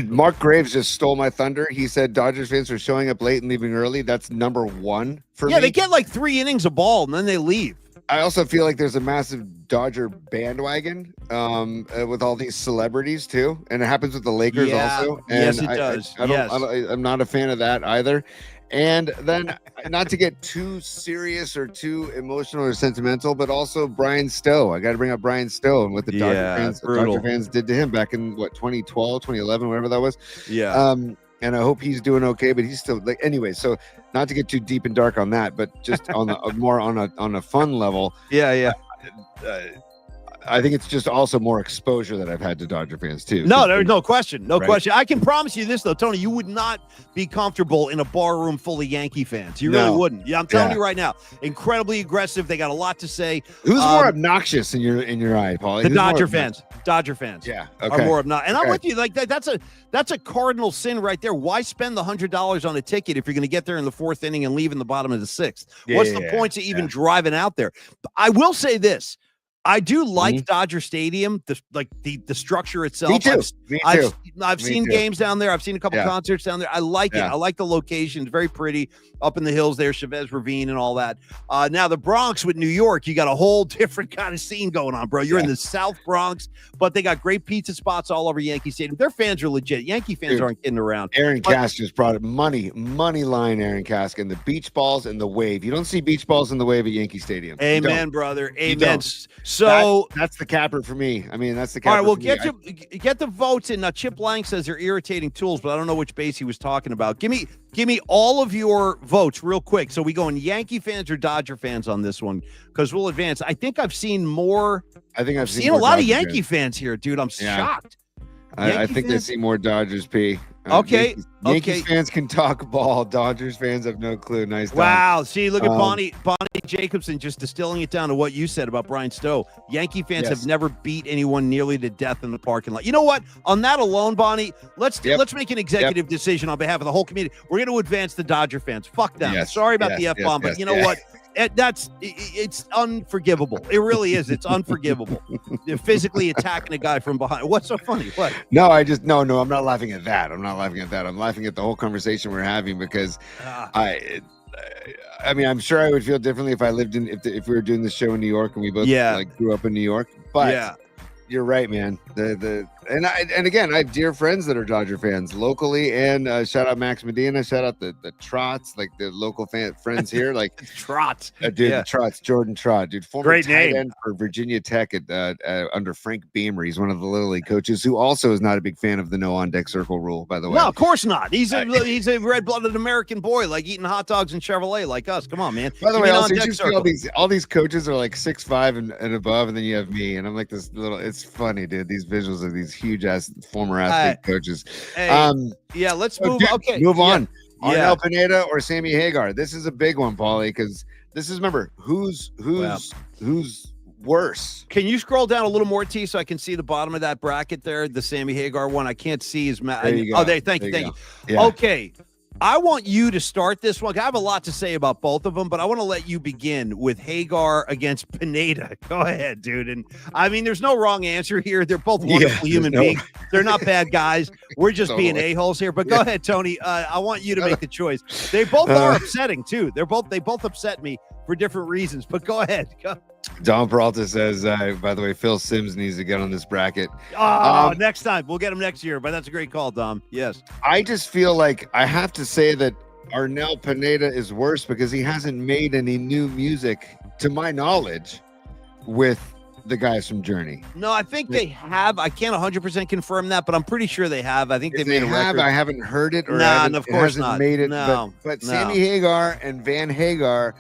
Mark Graves just stole my thunder. He said Dodgers fans are showing up late and leaving early. That's number one for me. Yeah, they get like 3 innings of ball and then they leave. I also feel like there's a massive Dodger bandwagon with all these celebrities too, and it happens with the Lakers also. And yes, it does. I'm not a fan of that either. And then, not to get too serious or too emotional or sentimental, but also Brian Stowe. I got to bring up Brian Stowe and what the Dodger fans did to him back in 2012, 2011, whatever that was. Yeah. And I hope he's doing okay, but he's still like anyway. So not to get too deep and dark on that, but just on the more on a fun level. Yeah. I think it's just also more exposure that I've had to Dodger fans too. No, there's no question. No Right? question. I can promise you this though, Tony, you would not be comfortable in a bar room full of Yankee fans. You really wouldn't. Yeah, I'm telling you right now. Incredibly aggressive. They got a lot to say. Who's more obnoxious in your eye, Paulie? The Dodger fans. Dodger fans. Yeah. Are more obnoxious. And I'm with you. Like that's a cardinal sin right there. Why spend the $100 on a ticket if you're going to get there in the 4th inning and leave in the bottom of the 6th? What's the point of even driving out there? I will say this. I do like Dodger Stadium, the structure itself. Me too. I've seen games down there. I've seen a couple concerts down there. I like it. I like the location. It's very pretty up in the hills there, Chavez Ravine and all that. Now the Bronx with New York, you got a whole different kind of scene going on, bro. You're in the South Bronx, but they got great pizza spots all over Yankee Stadium. Their fans are legit. Yankee fans aren't kidding around. Aaron Cask just brought it. Money line Aaron Cask and the beach balls and the wave. You don't see beach balls in the wave at Yankee Stadium. Amen, brother. Amen. So that's the capper for me. I mean, that's the capper. All right, well, get the votes in. Chip Lang says they're irritating tools, but I don't know which base he was talking about. Give me all of your votes real quick. So we going Yankee fans or Dodger fans on this one because we'll advance. I think I've seen more. I've seen a lot of Yankee fans here, dude. I'm shocked. I think they see more Dodgers, P. Okay. Yankees fans can talk ball. Dodgers fans have no clue. Nice. Wow. See, look at Bonnie Jacobson just distilling it down to what you said about Brian Stowe. Yankee fans have never beat anyone nearly to death in the parking lot. You know what? On that alone, Bonnie, let's make an executive decision on behalf of the whole community. We're going to advance the Dodger fans. Fuck them. Sorry about the F-bomb, but you know what? It's unforgivable. It really is. It's unforgivable. They're physically attacking a guy from behind. What's so funny? What? No, I'm not laughing at that. I'm laughing at the whole conversation we're having because I mean, I'm sure I would feel differently if I lived if we were doing this show in New York and we both grew up in New York. But you're right, man. And again, I have dear friends that are Dodger fans locally, and shout out Max Medina, shout out the Trots, like the local friends here, like Trots, dude, the Trots, Jordan Trot, dude, former great tight name end for Virginia Tech under Frank Beamer. He's one of the Little League coaches who also is not a big fan of the no on deck circle rule. By the way, no, of course not. He's a red-blooded American boy, like eating hot dogs and Chevrolet, like us. Come on, man. By the way, also, you see all these coaches are like 6'5" and above, and then you have me, and I'm like this little. It's funny, dude. These visuals of these huge ass former athlete coaches. Let's move. Dude, move on. Arnel Pineda or Sammy Hagar. This is a big one, Paulie, because this is, remember, who's worse. Can you scroll down a little more, T, so I can see the bottom of that bracket there? The Sammy Hagar one. I can't see his There you go. Thank you. Yeah. Okay. I want you to start this one. I have a lot to say about both of them, but I want to let you begin with Hagar against Pineda. Go ahead, dude. And I mean, there's no wrong answer here. They're both wonderful human beings. They're not bad guys. We're just being a-holes here. But go ahead, Tony. I want you to make the choice. They both are upsetting too. They both upset me for different reasons. But go ahead. Don Peralta says, by the way, Phil Simms needs to get on this bracket. Next time. We'll get him next year. But that's a great call, Dom. Yes. I just feel like I have to say that Arnel Pineda is worse because he hasn't made any new music, to my knowledge, with the guys from Journey. No, I think they have. I can't 100% confirm that, but I'm pretty sure they have. I think they made a record. I haven't heard it. Of course not. Made it. No, but Sammy Hagar and Van Hagar,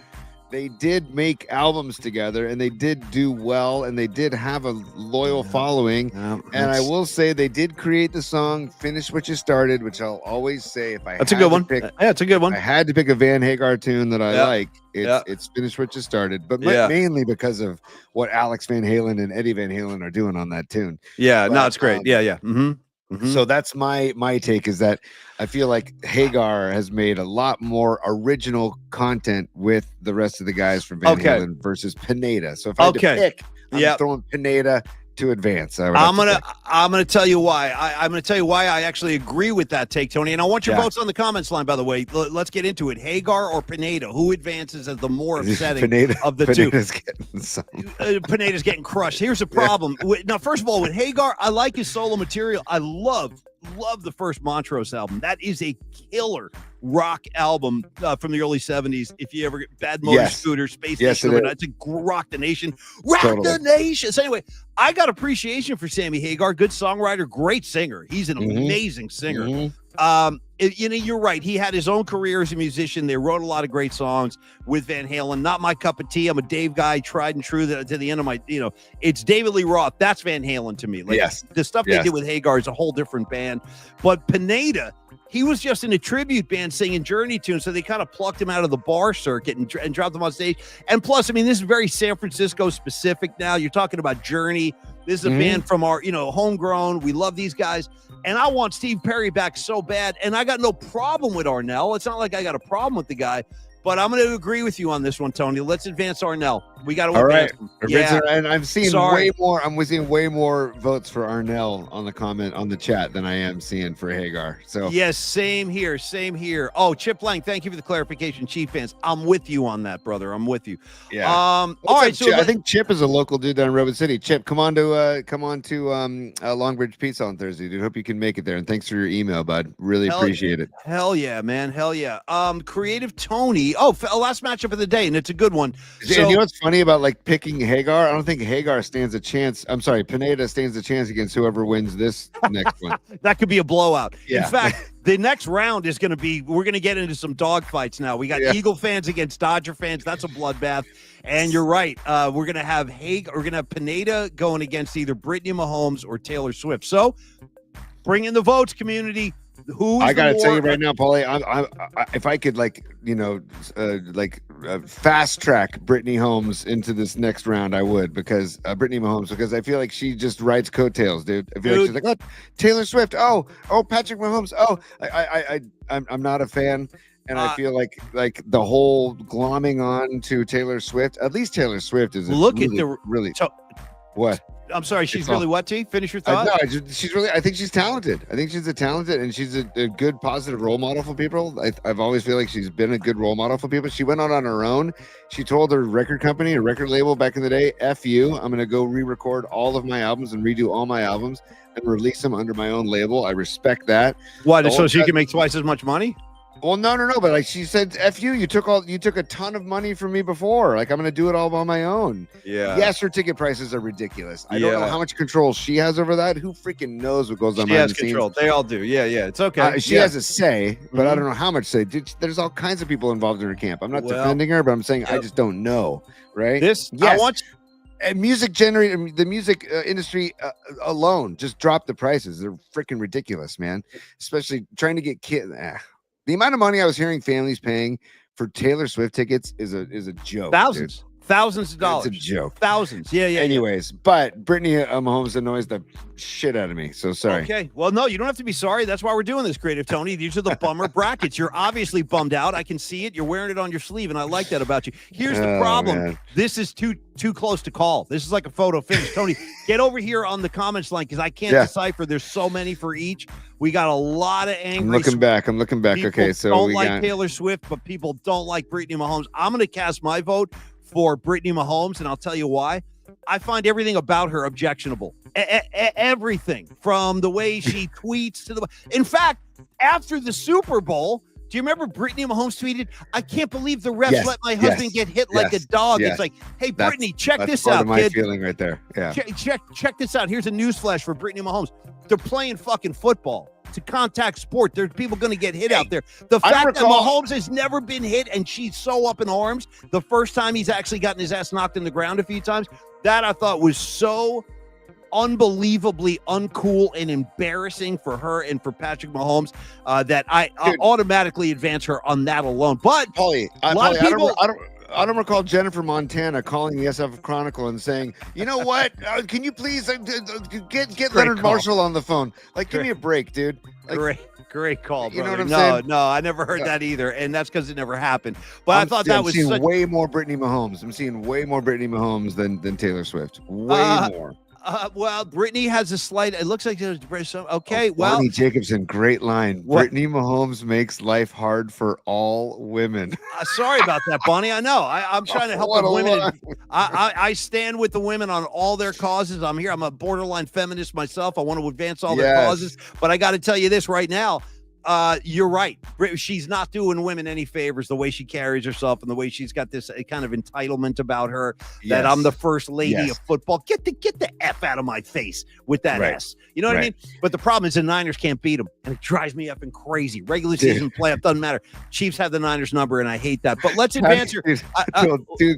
they did make albums together and they did do well and they did have a loyal following. And I will say they did create the song Finish What You Started, which I'll always say if I That's a good one. It's a good one. I had to pick a Van Hagar tune that I like. It's Finish What You Started, but mainly because of what Alex Van Halen and Eddie Van Halen are doing on that tune. It's great. So that's my take, is that I feel like Hagar has made a lot more original content with the rest of the guys from Van Halen versus Pineda. So if I had to pick, I'm throwing Pineda to advance. I'm gonna tell you why. I'm gonna tell you why I actually agree with that take, Tony. And I want your votes on the comments line, by the way. Let's get into it. Hagar or Pineda? Who advances as the more upsetting of the two? Pineda's getting crushed. Here's the problem. Now, first of all, with Hagar, I like his solo material. I love the first Montrose album. That is a killer rock album from the early 70s. If you ever get Bad Motor Scooter, Space Station, it's a rock the nation. The nation. So anyway, I got appreciation for Sammy Hagar. Good songwriter, great singer. He's an amazing singer. You're right. He had his own career as a musician. They wrote a lot of great songs with Van Halen. Not my cup of tea. I'm a Dave guy, tried and true to the end of my, it's David Lee Roth. That's Van Halen to me. Like the stuff they did with Hagar is a whole different band. But Pineda, he was just in a tribute band singing Journey tunes, so they kind of plucked him out of the bar circuit and dropped him on stage. And plus, I mean, this is very San Francisco specific now. You're talking about Journey. This is a band from our, homegrown. We love these guys. And I want Steve Perry back so bad. And I got no problem with Arnell. It's not like I got a problem with the guy. But I'm going to agree with you on this one, Tony. Let's advance Arnell. We got to advance him. Yeah. And I'm seeing way more. I'm seeing way more votes for Arnell on the chat than I am seeing for Hagar. So yes, same here. Oh, Chip Lang, thank you for the clarification, Chief fans. I'm with you on that, brother. I'm with you. Yeah. All right. So I think Chip is a local dude down in Robin City. Chip, come on to Longbridge Pizza on Thursday, dude. Hope you can make it there. And thanks for your email, bud. Really appreciate it. Hell yeah, man. Hell yeah. Creative Tony. Oh, last matchup of the day, and it's a good one. So, you know what's funny about like picking Hagar? I don't think Hagar stands a chance. I'm sorry, Pineda stands a chance against whoever wins this next one. That could be a blowout. Yeah. In fact, the next round is going to be, we're going to get into some dog fights now. We got Eagle fans against Dodger fans. That's a bloodbath. And you're right. We're going to have Pineda going against either Brittany Mahomes or Taylor Swift. So bring in the votes, community. I gotta tell you right now, Paulie, I if I could fast track Brittany Holmes into this next round, I would, because Brittany Mahomes, because I feel like she just rides coattails, dude. I feel like she's like, oh, Taylor Swift, oh, Patrick Mahomes, oh, I'm not a fan. And I feel like the whole glomming on to Taylor Swift, at least Taylor Swift is really what? I'm sorry, she's really what, T? Finish your thought. I think she's talented. I think she's and she's a good, positive role model for people. I've always feel like she's been a good role model for people. She went out on her own. She told her record company, a record label back in the day, F you, I'm going to go re-record all of my albums and redo all my albums and release them under my own label. I respect that. What, so she can make twice as much money? Well, no. But like she said, F you took a ton of money from me before. Like I'm going to do it all on my own. Yeah. Yes, her ticket prices are ridiculous. I don't know how much control she has over that. Who freaking knows what goes on behind the scenes? She has control. They all do. Yeah. It's okay. She has a say, but I don't know how much say. There's all kinds of people involved in her camp. I'm not defending her, but I'm saying I just don't know. Right? I want and music generator, the music industry alone just dropped the prices. They're freaking ridiculous, man. Especially trying to get kids. The amount of money I was hearing families paying for Taylor Swift tickets is a joke. Thousands of dollars. It's a joke. Thousands. Yeah. Anyways, but Brittany Mahomes annoys the shit out of me. So sorry. Okay. Well, no, you don't have to be sorry. That's why we're doing this, Creative Tony. These are the bummer brackets. You're obviously bummed out. I can see it. You're wearing it on your sleeve, and I like that about you. Here's the problem. Man. This is too close to call. This is like a photo finish. Tony, get over here on the comments line because I can't decipher. There's so many for each. We got a lot of angry. I'm looking back. People okay, so don't like Taylor Swift, but people don't like Brittany Mahomes. I'm going to cast my vote for Brittany Mahomes, and I'll tell you why. I find everything about her objectionable. Everything from the way she tweets to the. In fact, after the Super Bowl, do you remember Brittany Mahomes tweeted, "I can't believe the refs let my husband get hit like a dog." It's like, hey, Brittany, check this out, my kid. Feeling right there. Yeah. Check this out. Here's a newsflash for Brittany Mahomes. They're playing fucking football. It's a contact sport. There's people going to get hit out there. The fact that Mahomes has never been hit and she's so up in arms, the first time he's actually gotten his ass knocked in the ground a few times, that I thought was so unbelievably uncool and embarrassing for her and for Patrick Mahomes that I automatically advance her on that alone. But Paulie, I don't recall Jennifer Montana calling the SF Chronicle and saying, "You know what? Can you please get Leonard Marshall on the phone? Like, give me a break, dude." Like, great call, brother. You know what I'm saying? No, I never heard that either, and that's because it never happened. But I thought that was way more Brittany Mahomes. I'm seeing way more Brittany Mahomes than Taylor Swift. Way more. Well, Brittany has a slight. It looks like there's some. Okay, well, Bonnie Jacobson, great line. What? Brittany Mahomes makes life hard for all women. Sorry about that, Bonnie. I know. I'm trying to help What the a women. line. I stand with the women on all their causes. I'm here. I'm a borderline feminist myself. I want to advance all their causes. But I got to tell you this right now. You're right. She's not doing women any favors the way she carries herself and the way she's got this kind of entitlement about her that I'm the first lady of football. Get the F out of my face with that S. You know what I mean? But the problem is the Niners can't beat them, and it drives me effing crazy. Regular season playoff doesn't matter. Chiefs have the Niners number, and I hate that. But let's advance her.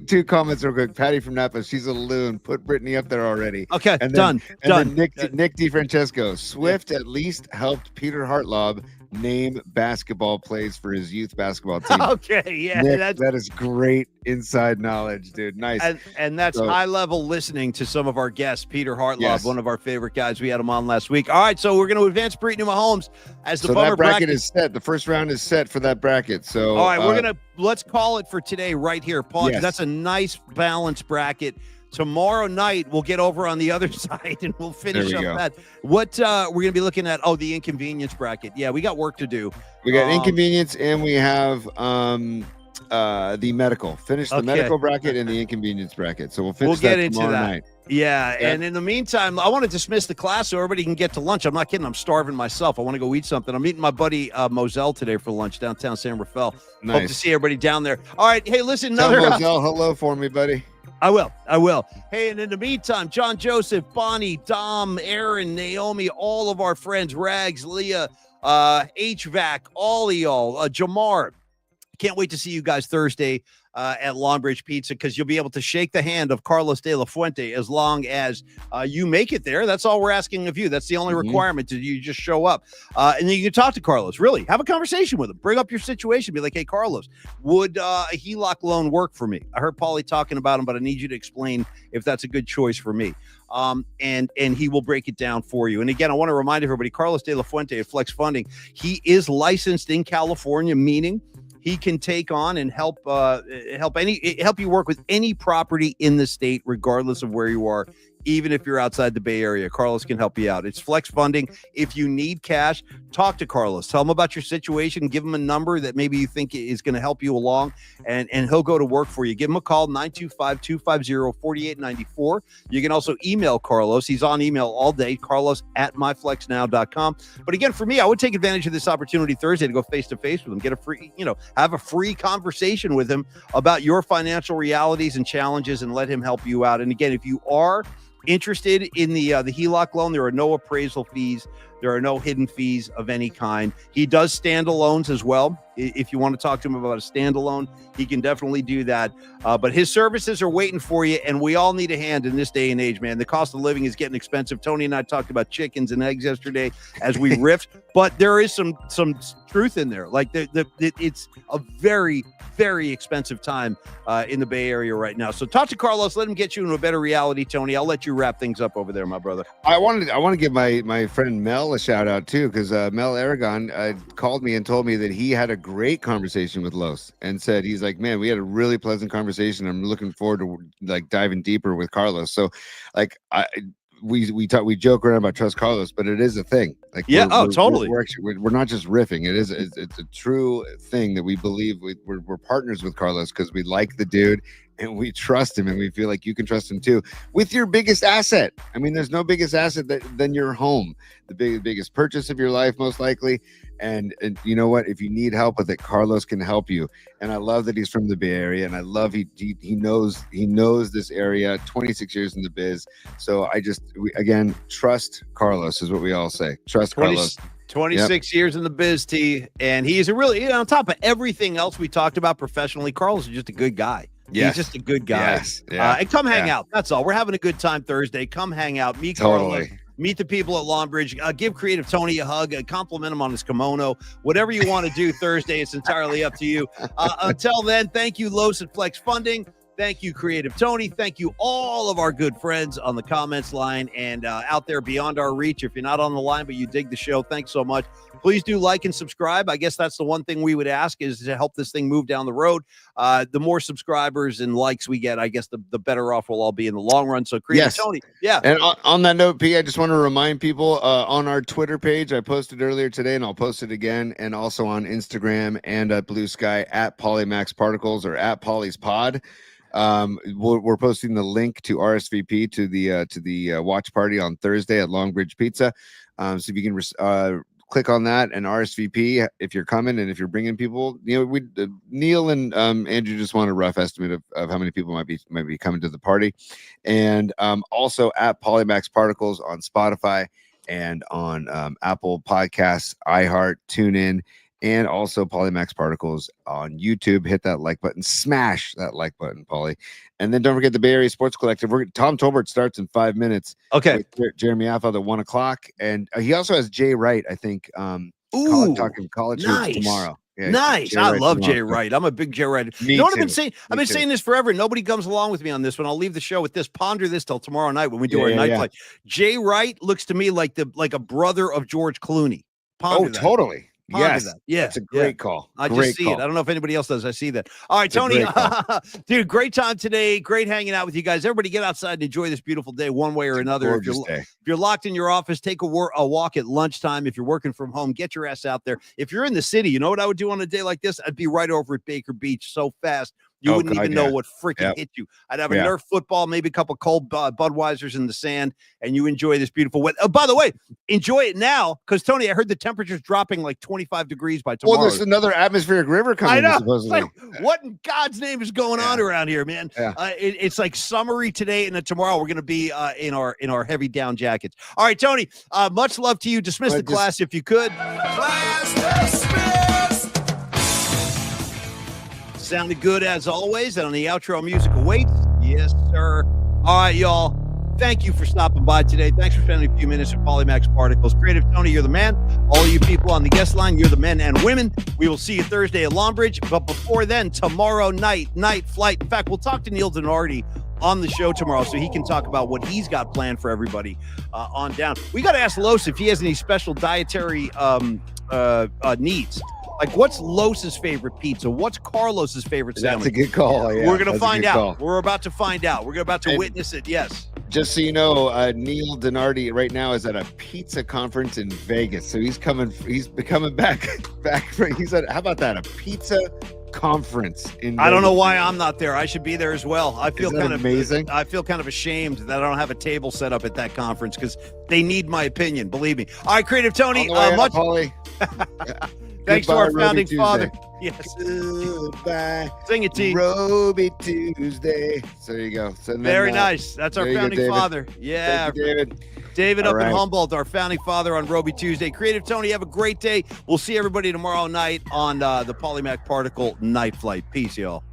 Two comments real quick. Patty from Napa, she's a loon. Put Brittany up there already. Okay, and done. Then Nick DiFrancesco. Swift at least helped Peter Hartlaub name basketball plays for his youth basketball team. Okay, yeah, Nick, that is great inside knowledge, dude. Nice. And that's high level listening to some of our guests. Peter Hartlaub, one of our favorite guys. We had him on last week. All right, so we're going to advance Brittany Mahomes as the bummer that bracket is set. The first round is set for that bracket. So all right, let's call it for today right here, Paul. That's a nice balanced bracket. Tomorrow night, we'll get over on the other side and we'll finish up that. What we're going to be looking at, the inconvenience bracket. Yeah, we got work to do. We got inconvenience and we have the medical. Finish the medical bracket and the inconvenience bracket. So we'll finish get that into tomorrow that. night. Yeah, and in the meantime, I want to dismiss the class so everybody can get to lunch. I'm not kidding. I'm starving myself. I want to go eat something. I'm meeting my buddy Moselle today for lunch downtown San Rafael. Nice. Hope to see everybody down there. All right, hey, listen. Tell Moselle hello for me, buddy. I will. Hey, and in the meantime, John Joseph, Bonnie, Dom, Aaron, Naomi, all of our friends, Rags, Leah, HVAC, all of y'all, Jamar. Can't wait to see you guys Thursday at Longbridge Pizza because you'll be able to shake the hand of Carlos De La Fuente as long as you make it there. That's all we're asking of you. That's the only requirement to you just show up. And then you can talk to Carlos. Really, have a conversation with him. Bring up your situation. Be like, hey, Carlos, would a HELOC loan work for me? I heard Paulie talking about him, but I need you to explain if that's a good choice for me. And he will break it down for you. And again, I want to remind everybody, Carlos De La Fuente at Flex Funding, he is licensed in California, meaning he can take on and help you work with any property in the state, regardless of where you are, even if you're outside the Bay Area. Carlos can help you out. It's Flex Funding. If you need cash, talk to Carlos. Tell him about your situation. Give him a number that maybe you think is going to help you along, and he'll go to work for you. Give him a call, 925-250-4894. You can also email Carlos. He's on email all day, carlos@myflexnow.com. But again, for me, I would take advantage of this opportunity Thursday to go face-to-face with him, get a free, have a free conversation with him about your financial realities and challenges and let him help you out. And again, if you are interested in the HELOC loan, there are no appraisal fees. There are no hidden fees of any kind. He does standalones as well. If you want to talk to him about a standalone, he can definitely do that. But his services are waiting for you, and we all need a hand in this day and age, man. The cost of living is getting expensive. Tony and I talked about chickens and eggs yesterday as we riffed, but there is some truth in there. Like it's a very, very expensive time in the Bay Area right now. So talk to Carlos. Let him get you into a better reality, Tony. I'll let you wrap things up over there, my brother. I want to give my friend Mel a shout out too, because Mel Aragon called me and told me that he had a great conversation with Los and said he's like, man, we had a really pleasant conversation. I'm looking forward to like diving deeper with Carlos. So like we joke around about trust Carlos, but it is a thing. Like totally. We're not just riffing. It's a true thing that we believe we're partners with Carlos because we like the dude and we trust him and we feel like you can trust him too with your biggest asset. I mean, there's no biggest asset than your home, the biggest purchase of your life, most likely. And you know what? If you need help with it, Carlos can help you. And I love that he's from the Bay Area, and I love he knows this area. 26 years in the biz. So again, trust Carlos is what we all say. Trust Carlos. 26 years in the biz, T, and he's a really, on top of everything else we talked about professionally, Carlos is just a good guy. Yes. He's just a good guy. Yes. Yeah. And come hang out. That's all. We're having a good time Thursday. Come hang out. Meet Carlos. Meet the people at Longbridge. Give Creative Tony a hug. Compliment him on his kimono. Whatever you want to do Thursday, it's entirely up to you. Until then, thank you, Los at Flex Funding. Thank you, Creative Tony. Thank you, all of our good friends on the comments line and out there beyond our reach. If you're not on the line, but you dig the show, thanks so much. Please do like and subscribe. I guess that's the one thing we would ask is to help this thing move down the road. The more subscribers and likes we get, I guess the better off we'll all be in the long run. So Creative Tony. Yeah. And on that note, P, I just want to remind people on our Twitter page, I posted earlier today and I'll post it again, and also on Instagram and at Blue Sky at Polymax Particles or at Polly's Pod. We're posting the link to RSVP to the watch party on Thursday at Longbridge Pizza. So if you can click on that and RSVP if you're coming, and if you're bringing people, we Neil and Andrew just want a rough estimate of how many people might be coming to the party, and also at Polymax Particles on Spotify and on Apple Podcasts, iHeart, TuneIn, and also Polymax Particles on YouTube. Hit that like button, smash that like button, Polly. And then don't forget the Bay Area Sports Collective. Tom Tolbert starts in 5 minutes. Okay. With Jeremy Affeldt at 1 o'clock. And he also has Jay Wright, I think. Talking college hoops tomorrow. Yeah, nice. I love Jay Wright. I'm a big Jay Wright. You know what I've been saying? I've been saying this forever. Nobody comes along with me on this one. I'll leave the show with this. Ponder this till tomorrow night when we do our night flight. Jay Wright looks to me like a brother of George Clooney. Ponder that. Totally. Yes. Yeah. That's a great call. I just see it. I don't know if anybody else does. I see that. All right, Tony. Dude, great time today. Great hanging out with you guys. Everybody get outside and enjoy this beautiful day one way or another. If you're locked in your office, take a walk at lunchtime. If you're working from home, get your ass out there. If you're in the city, you know what I would do on a day like this? I'd be right over at Baker Beach so fast. You wouldn't even know what freaking hit you. I'd have a Nerf football, maybe a couple cold Budweisers in the sand, and you enjoy this beautiful weather. Oh, by the way, enjoy it now, because, Tony, I heard the temperature's dropping like 25 degrees by tomorrow. Well, there's another atmospheric river coming. I know. Supposedly. Like, what in God's name is going on around here, man? Yeah. It's like summery today, and then tomorrow we're going to be in our heavy down jackets. All right, Tony, much love to you. Dismiss the class if you could. Class dismissed. Sounded good as always, and on the outro music awaits. Yes, sir. All right, y'all. Thank you for stopping by today. Thanks for spending a few minutes with Polymax Particles. Creative Tony, you're the man. All you people on the guest line, you're the men and women. We will see you Thursday at Longbridge. But before then, tomorrow night flight. In fact, we'll talk to Neil Denardi on the show tomorrow so he can talk about what he's got planned for everybody on down. We got to ask Los if he has any special dietary needs. Like, what's Los's favorite pizza? What's Carlos's favorite sandwich? That's a good call. Yeah, we're going to find out. We're about to find out. We're about to witness it. Yes. Just so you know, Neil Denardi right now is at a pizza conference in Vegas. So he's coming back. He said, how about that? A pizza conference in Vegas. I don't know why I'm not there. I should be there as well. I feel kind of amazing. I feel kind of ashamed that I don't have a table set up at that conference because they need my opinion. Believe me. All right, Creative Tony. Polly. Thanks to our founding father. Yes. Goodbye. Sing it, T. Roby Tuesday. So there you go. So very nice. That's our founding father. Yeah. Thank you, David. David up in Humboldt, our founding father on Roby Tuesday. Creative Tony, have a great day. We'll see everybody tomorrow night on the Polymax Particle Night Flight. Peace, y'all.